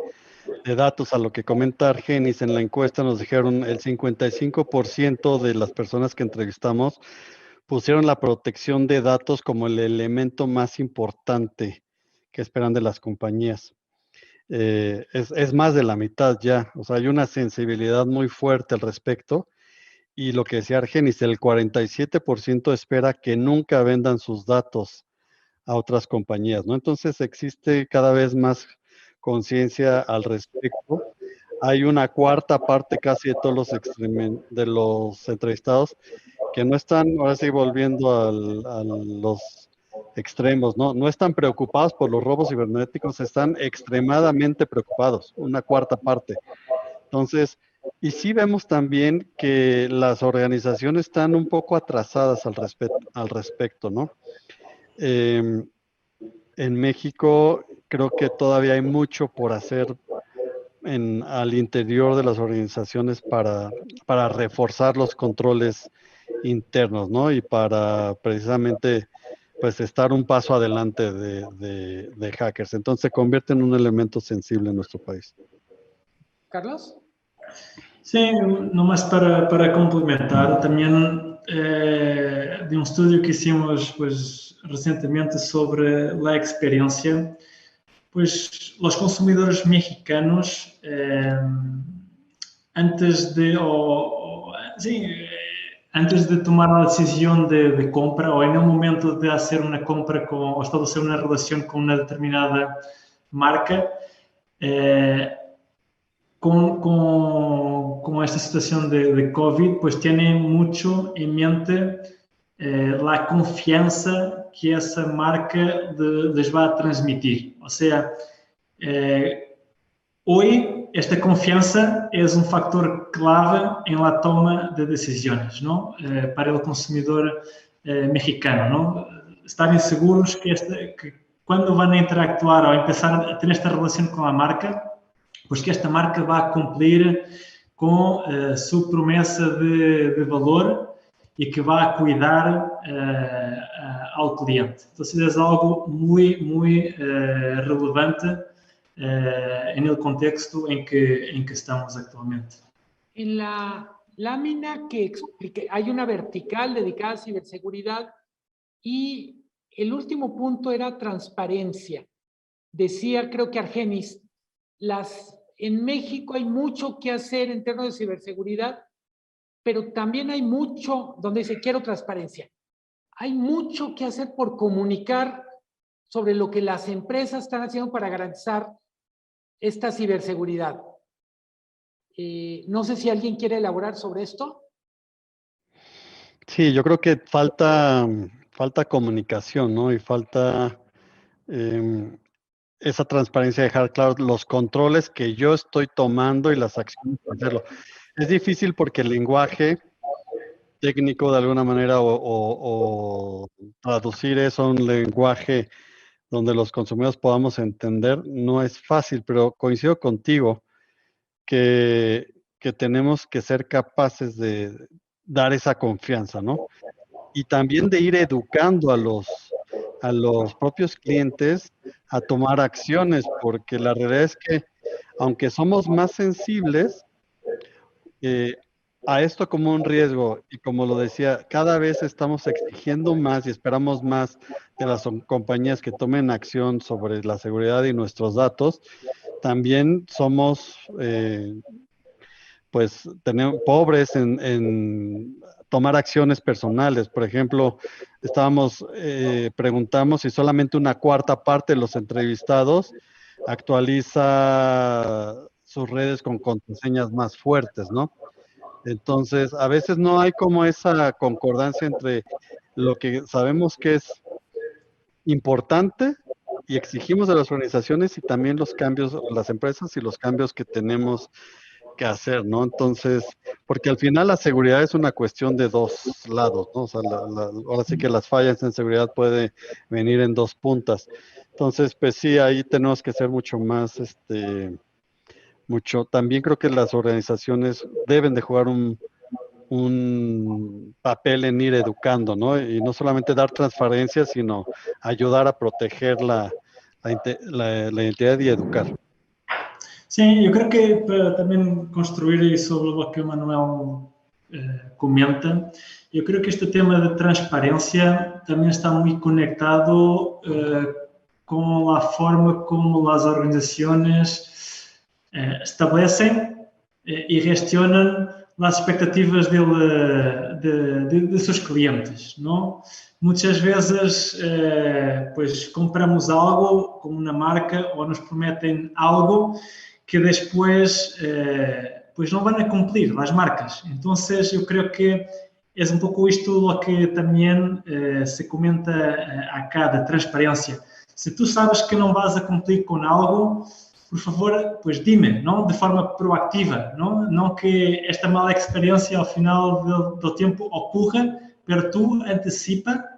datos a lo que comenta Argenis. En la encuesta nos dijeron el 55% de las personas que entrevistamos pusieron la protección de datos como el elemento más importante que esperan de las compañías. Es más de la mitad ya, o sea, hay una sensibilidad muy fuerte al respecto. Y lo que decía Argenis, el 47% espera que nunca vendan sus datos a otras compañías, ¿no? Entonces existe cada vez más conciencia al respecto. Hay una cuarta parte casi de todos los entrevistados que no están, ahora sí volviendo a los extremos, ¿no? No están preocupados por los robos cibernéticos, están extremadamente preocupados, una cuarta parte. Entonces, y sí vemos también que las organizaciones están un poco atrasadas al respecto, ¿no? En México creo que todavía hay mucho por hacer al interior de las organizaciones para reforzar los controles internos, ¿no? Y para precisamente pues estar un paso adelante de hackers. Entonces se convierte en un elemento sensible en nuestro país. Carlos? Sí, nomás para complementar, también de un estudio que hicimos pues, recientemente sobre la experiencia, pues los consumidores mexicanos, antes de, antes de tomar una decisión de compra o en el momento de hacer una compra o establecer una relación con una determinada marca, con esta situación de COVID, pues tienen mucho en mente la confianza que esa marca les va a transmitir. O sea, hoy esta confianza es un factor clave en la toma de decisiones, ¿no? Para el consumidor mexicano, ¿no? Estarem seguros que cuando van a interactuar o empezar a tener esta relación con la marca, pues que esta marca va a cumplir con su promesa de valor y que va a cuidar al cliente. Entonces es algo muy, muy relevante en el contexto en que estamos actualmente. En la lámina que expliqué, hay una vertical dedicada a ciberseguridad y el último punto era transparencia. Decía, creo que Argenis, en México hay mucho que hacer en términos de ciberseguridad, pero también hay mucho, donde dice quiero transparencia, hay mucho que hacer por comunicar sobre lo que las empresas están haciendo para garantizar esta ciberseguridad. No sé si alguien quiere elaborar sobre esto. Sí, yo creo que falta comunicación, ¿no? Y falta esa transparencia, dejar claros los controles que yo estoy tomando y las acciones para hacerlo. Es difícil porque el lenguaje técnico de alguna manera o traducir eso a un lenguaje donde los consumidores podamos entender no es fácil, pero coincido contigo que tenemos que ser capaces de dar esa confianza, ¿no? Y también de ir educando a los propios clientes a tomar acciones, porque la realidad es que aunque somos más sensibles a esto como un riesgo, y como lo decía, cada vez estamos exigiendo más y esperamos más de las compañías que tomen acción sobre la seguridad y nuestros datos, también somos pues tenemos pobres en tomar acciones personales. Por ejemplo, preguntamos si solamente una cuarta parte de los entrevistados actualiza sus redes con contraseñas más fuertes, ¿no? Entonces, a veces no hay como esa concordancia entre lo que sabemos que es importante y exigimos de las organizaciones y también los cambios, las empresas y los cambios que tenemos que hacer, ¿no? Entonces, porque al final la seguridad es una cuestión de dos lados, ¿no? O sea, ahora sí que las fallas en seguridad pueden venir en dos puntas. Entonces, pues sí, ahí tenemos que ser mucho más, también creo que las organizaciones deben de jugar un papel en ir educando, ¿no? Y no solamente dar transparencia, sino ayudar a proteger la identidad y educar. Sim, eu creio que para também construir sobre o que o Manuel comenta, eu creio que este tema de transparência também está muito conectado com a forma como as organizações estabelecem e gestionam as expectativas de seus clientes, não? Muitas vezes, pues compramos algo como una marca o nos prometen algo que después pues no van a cumplir las marcas. Entonces, yo creo que es un poco esto lo que también se comenta acá de transparencia. Si tú sabes que no vas a cumplir con algo, por favor, pues dime, ¿no? De forma proactiva, ¿no? No que esta mala experiencia al final del tiempo ocurra, pero tú anticipa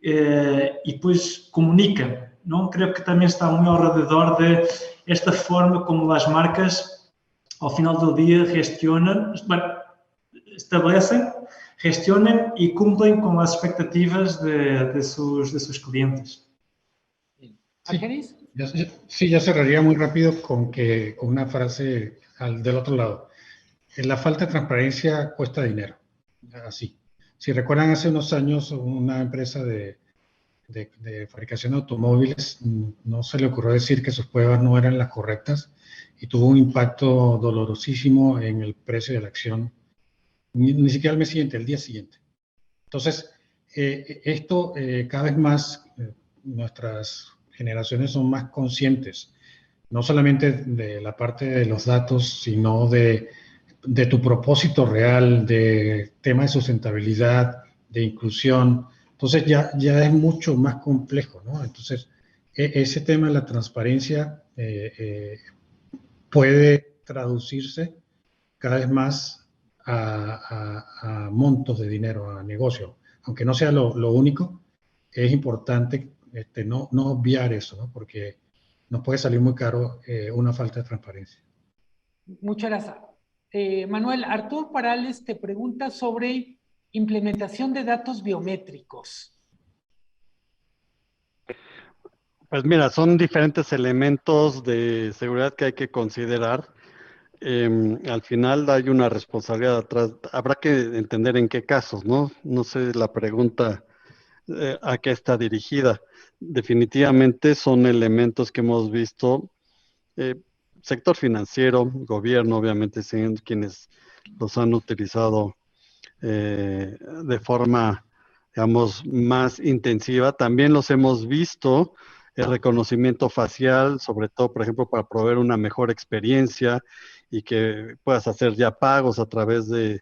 e depois comunica, não? Creio que também está muito ao redor de esta forma como as marcas, ao final do dia, estabelecem, gestionam e cumprem com as expectativas de sus clientes. ¿Argenis? Sí, ya cerraría muy rápido con una frase del otro lado. La falta de transparencia cuesta dinero. Así. Si recuerdan, hace unos años una empresa de de fabricación de automóviles, no se le ocurrió decir que sus pruebas no eran las correctas y tuvo un impacto dolorosísimo en el precio de la acción, ni siquiera al mes siguiente, el día siguiente. Entonces, esto cada vez más, nuestras generaciones son más conscientes, no solamente de la parte de los datos, sino de tu propósito real, de tema de sustentabilidad, de inclusión. Entonces ya es mucho más complejo, ¿no? Entonces, ese tema de la transparencia puede traducirse cada vez más a montos de dinero, a negocio. Aunque no sea lo único, es importante no obviar eso, ¿no? Porque nos puede salir muy caro una falta de transparencia. Muchas gracias. Manuel, Arturo Parales te pregunta sobre implementación de datos biométricos. Pues mira, son diferentes elementos de seguridad que hay que considerar. Al final hay una responsabilidad atrás. Habrá que entender en qué casos, ¿no? No sé la pregunta a qué está dirigida. Definitivamente son elementos que hemos visto, eh, sector financiero, gobierno, obviamente, son quienes los han utilizado de forma, digamos, más intensiva. También los hemos visto, el reconocimiento facial, sobre todo, por ejemplo, para proveer una mejor experiencia y que puedas hacer ya pagos a través de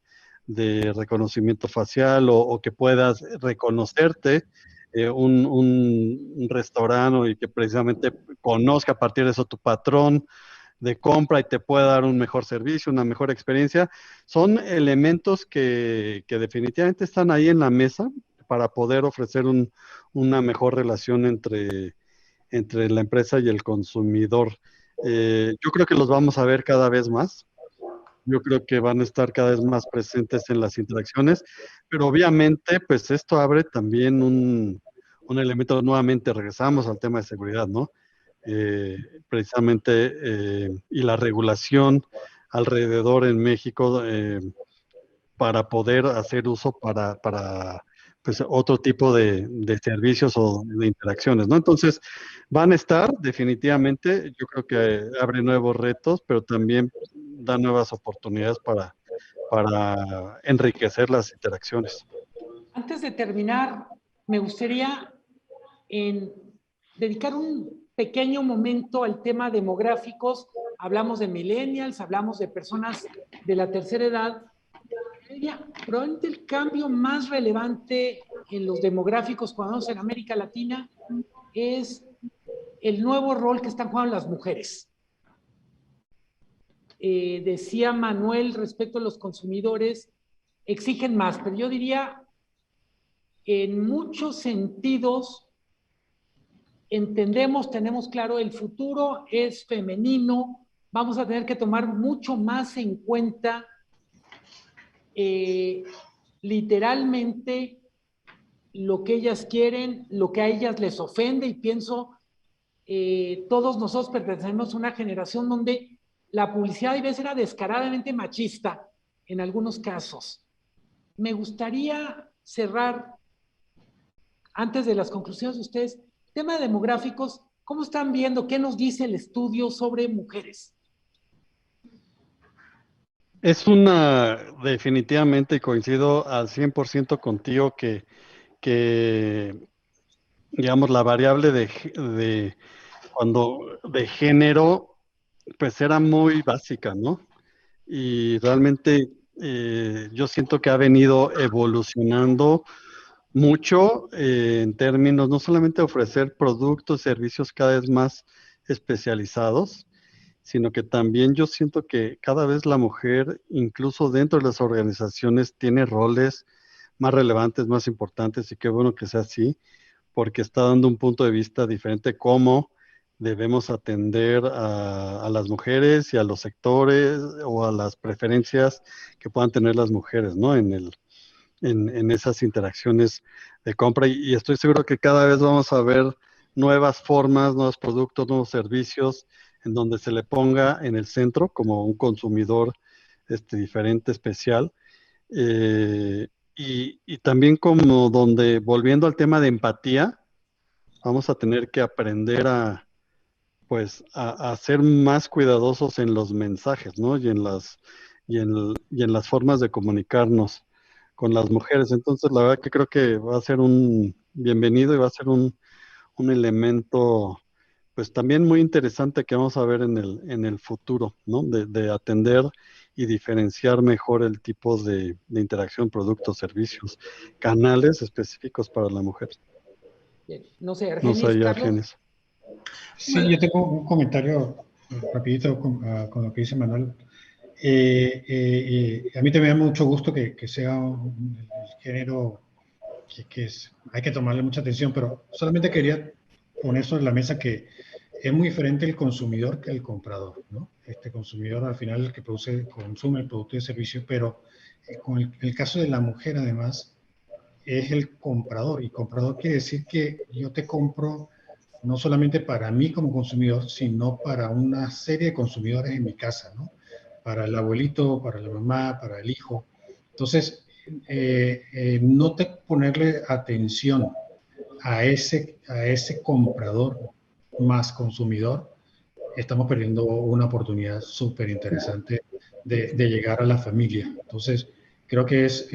reconocimiento facial o que puedas reconocerte un restaurante y que precisamente conozca a partir de eso tu patrón de compra y te pueda dar un mejor servicio, una mejor experiencia. Son elementos que definitivamente están ahí en la mesa para poder ofrecer una mejor relación entre la empresa y el consumidor. Yo creo que los vamos a ver cada vez más. Yo creo que van a estar cada vez más presentes en las interacciones, pero obviamente, pues esto abre también un elemento, nuevamente regresamos al tema de seguridad, ¿no? Precisamente, y la regulación alrededor en México para poder hacer uso para pues, otro tipo de servicios o de interacciones, ¿no? Entonces, van a estar definitivamente, yo creo que abre nuevos retos, pero también da nuevas oportunidades para enriquecer las interacciones. Antes de terminar, me gustaría dedicar un pequeño momento al tema demográficos. Hablamos de millennials, hablamos de personas de la tercera edad. Probablemente el cambio más relevante en los demográficos cuando vamos en América Latina es el nuevo rol que están jugando las mujeres. Decía Manuel respecto a los consumidores, exigen más, pero yo diría, en muchos sentidos, entendemos, tenemos claro, el futuro es femenino, vamos a tener que tomar mucho más en cuenta literalmente lo que ellas quieren, lo que a ellas les ofende, y pienso, todos nosotros pertenecemos a una generación donde la publicidad a veces era descaradamente machista en algunos casos. Me gustaría cerrar, antes de las conclusiones de ustedes, tema de demográficos, ¿cómo están viendo? ¿Qué nos dice el estudio sobre mujeres? Es definitivamente coincido al 100% contigo que, digamos, la variable de género, pues era muy básica, ¿no? Y realmente yo siento que ha venido evolucionando mucho en términos no solamente de ofrecer productos, servicios cada vez más especializados, sino que también yo siento que cada vez la mujer, incluso dentro de las organizaciones, tiene roles más relevantes, más importantes, y qué bueno que sea así, porque está dando un punto de vista diferente cómo debemos atender a las mujeres y a los sectores o a las preferencias que puedan tener las mujeres, ¿no? En esas interacciones de compra. Y estoy seguro que cada vez vamos a ver nuevas formas, nuevos productos, nuevos servicios, en donde se le ponga en el centro como un consumidor diferente, especial. Y también como donde, volviendo al tema de empatía, vamos a tener que aprender a ser más cuidadosos en los mensajes, ¿no? Y en las formas de comunicarnos con las mujeres. Entonces, la verdad que creo que va a ser un bienvenido y va a ser un elemento, pues también muy interesante que vamos a ver en el futuro, ¿no? De atender y diferenciar mejor el tipo de interacción, productos, servicios, canales específicos para la mujer. Bien. No sé, No sé, Argenis, Carlos. Argenis. Sí, yo tengo un comentario rapidito con lo que dice Manuel. A mí también me da mucho gusto que sea el género que hay que tomarle mucha atención, pero solamente quería poner sobre la mesa que es muy diferente el consumidor que el comprador, ¿no? Este consumidor al final el que consume el producto y servicio, pero con el caso de la mujer además es el comprador, y comprador quiere decir que yo te compro no solamente para mí como consumidor, sino para una serie de consumidores en mi casa, ¿no? Para el abuelito, para la mamá, para el hijo. Entonces, no te ponerle atención a ese comprador más consumidor, estamos perdiendo una oportunidad súper interesante de llegar a la familia. Entonces, creo que es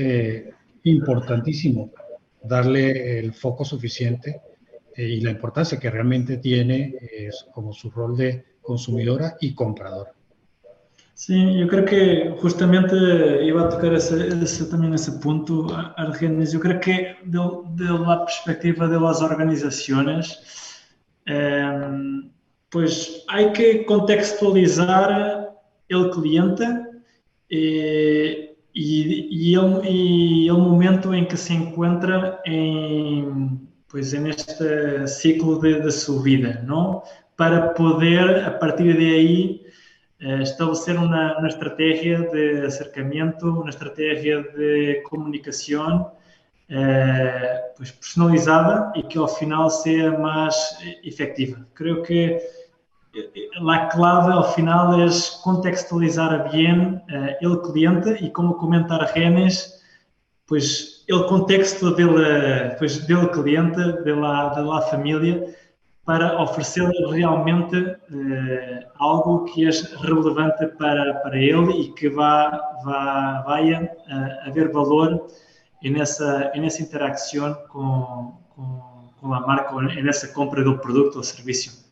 importantísimo darle el foco suficiente y la importancia que realmente tiene como su rol de consumidora y compradora. Sim, eu creio que justamente iba a tocar também esse ponto, Argenis. Eu creio que da perspectiva das organizações, pues hay que contextualizar el cliente y el momento en que se encuentra pues en este ciclo de su vida, ¿no? Para poder, a partir de ahí, establecer una estrategia de acercamiento, una estrategia de comunicación pues personalizada y que al final sea más efectiva. Creo que la clave al final es contextualizar bien el cliente y, como comenta Argenis, pues el contexto del cliente, de la familia, para oferecer realmente algo que es relevante para ele e que vaya a haver valor nessa interação com a marca, nessa compra do produto ou serviço.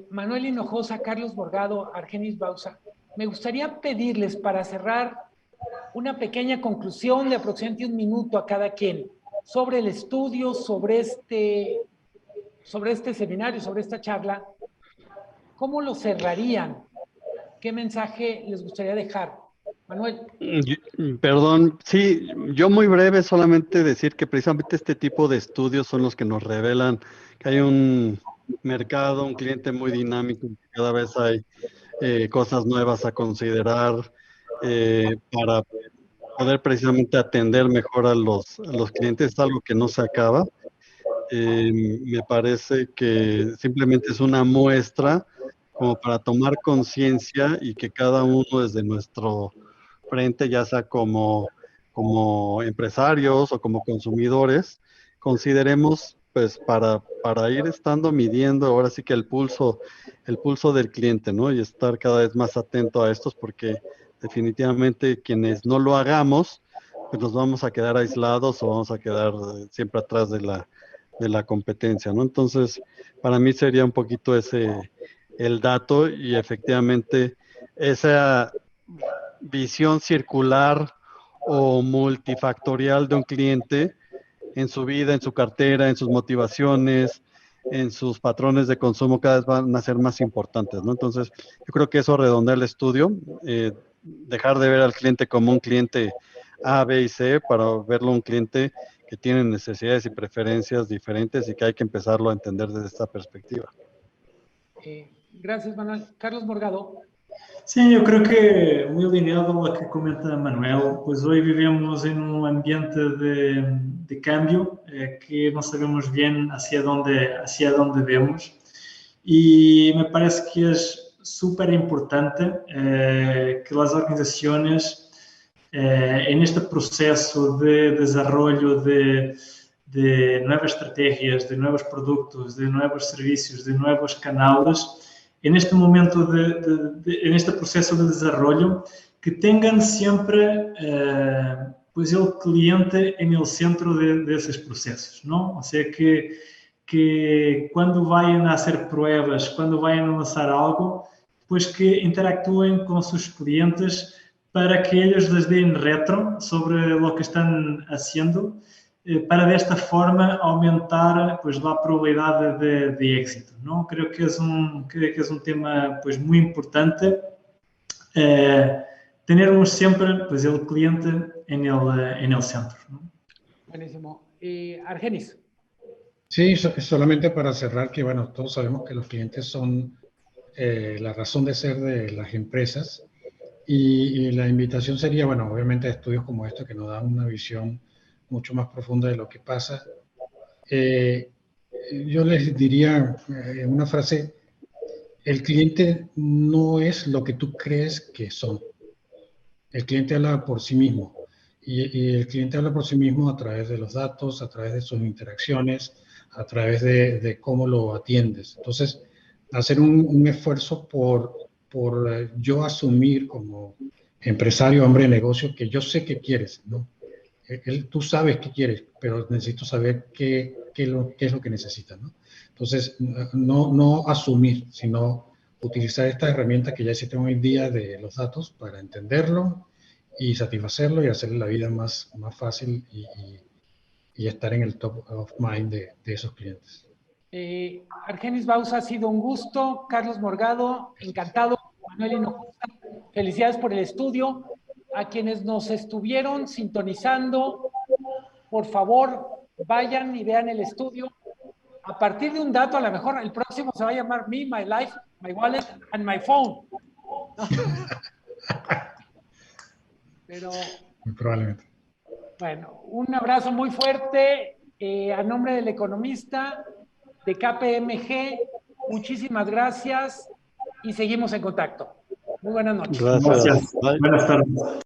Manuel Hinojosa, Carlos Morgado, Argenis Bauza, me gustaría pedirles para cerrar una pequeña conclusión de aproximadamente 1 minuto a cada quien sobre el estudio, sobre este seminario, sobre esta charla. ¿Cómo lo cerrarían? ¿Qué mensaje les gustaría dejar? Manuel. Perdón, sí, yo muy breve, solamente decir que precisamente este tipo de estudios son los que nos revelan que hay un mercado, un cliente muy dinámico, cada vez hay cosas nuevas a considerar para poder precisamente atender mejor a los clientes, es algo que no se acaba. Me parece que simplemente es una muestra como para tomar conciencia y que cada uno desde nuestro frente, ya sea como empresarios o como consumidores, consideremos pues para ir estando midiendo ahora sí que el pulso del cliente, ¿no? Y estar cada vez más atento a estos, porque definitivamente quienes no lo hagamos, pues nos vamos a quedar aislados o vamos a quedar siempre atrás de la competencia, ¿no? Entonces, para mí sería un poquito el dato, y efectivamente esa visión circular o multifactorial de un cliente en su vida, en su cartera, en sus motivaciones, en sus patrones de consumo, cada vez van a ser más importantes, ¿no? Entonces, yo creo que eso redondea el estudio, dejar de ver al cliente como un cliente A, B y C, para verlo un cliente que tiene necesidades y preferencias diferentes y que hay que empezarlo a entender desde esta perspectiva. Gracias, Manuel. Carlos Morgado. Sim, eu creio que muito alinhado ao que comenta Manuel, pois hoje vivemos em um ambiente de câmbio que não sabemos bem hacia onde vemos, e me parece que é super importante que as organizações en este proceso de desarrollo de de nuevas estrategias, de nuevos productos, de nuevos servicios, de nuevos canales, en este momento, en este proceso de desarrollo, que tengan siempre pues el cliente en el centro de esos procesos, ¿no? O sea, que cuando vayan a hacer pruebas, cuando vayan a lanzar algo, pues que interactúen con sus clientes para que ellos les den retro sobre lo que están haciendo, para de esta forma aumentar pues la probabilidad de éxito, ¿no? Creo que es un tema pues muy importante, tenermos siempre pues el cliente en el centro, ¿no? Buenísimo. Argenis. Sí, solamente para cerrar que, bueno, todos sabemos que los clientes son la razón de ser de las empresas, y la invitación sería, bueno, obviamente estudios como estos que nos dan una visión mucho más profunda de lo que pasa. Yo les diría una frase: el cliente no es lo que tú crees que son. El cliente habla por sí mismo, y el cliente habla por sí mismo a través de los datos, a través de sus interacciones, a través de cómo lo atiendes. Entonces, hacer un esfuerzo por yo asumir como empresario, hombre de negocio, que yo sé qué quieres, ¿no? Tú sabes qué quieres, pero necesito saber qué es lo que necesitas, ¿no? Entonces, no asumir, sino utilizar estas herramientas que ya existen hoy en día de los datos para entenderlo y satisfacerlo y hacerle la vida más fácil, y estar en el top of mind de esos clientes. Argenis Bauza, ha sido un gusto. Carlos Morgado, encantado. Manuel Hinojosa, felicidades por el estudio. A quienes nos estuvieron sintonizando, por favor, vayan y vean el estudio. A partir de un dato, a lo mejor el próximo se va a llamar Me, My Life, My Wallet and My Phone. Pero, muy probablemente. Bueno, un abrazo muy fuerte a nombre del economista de KPMG. Muchísimas gracias y seguimos en contacto. Muy buenas noches. Gracias. Buenas tardes.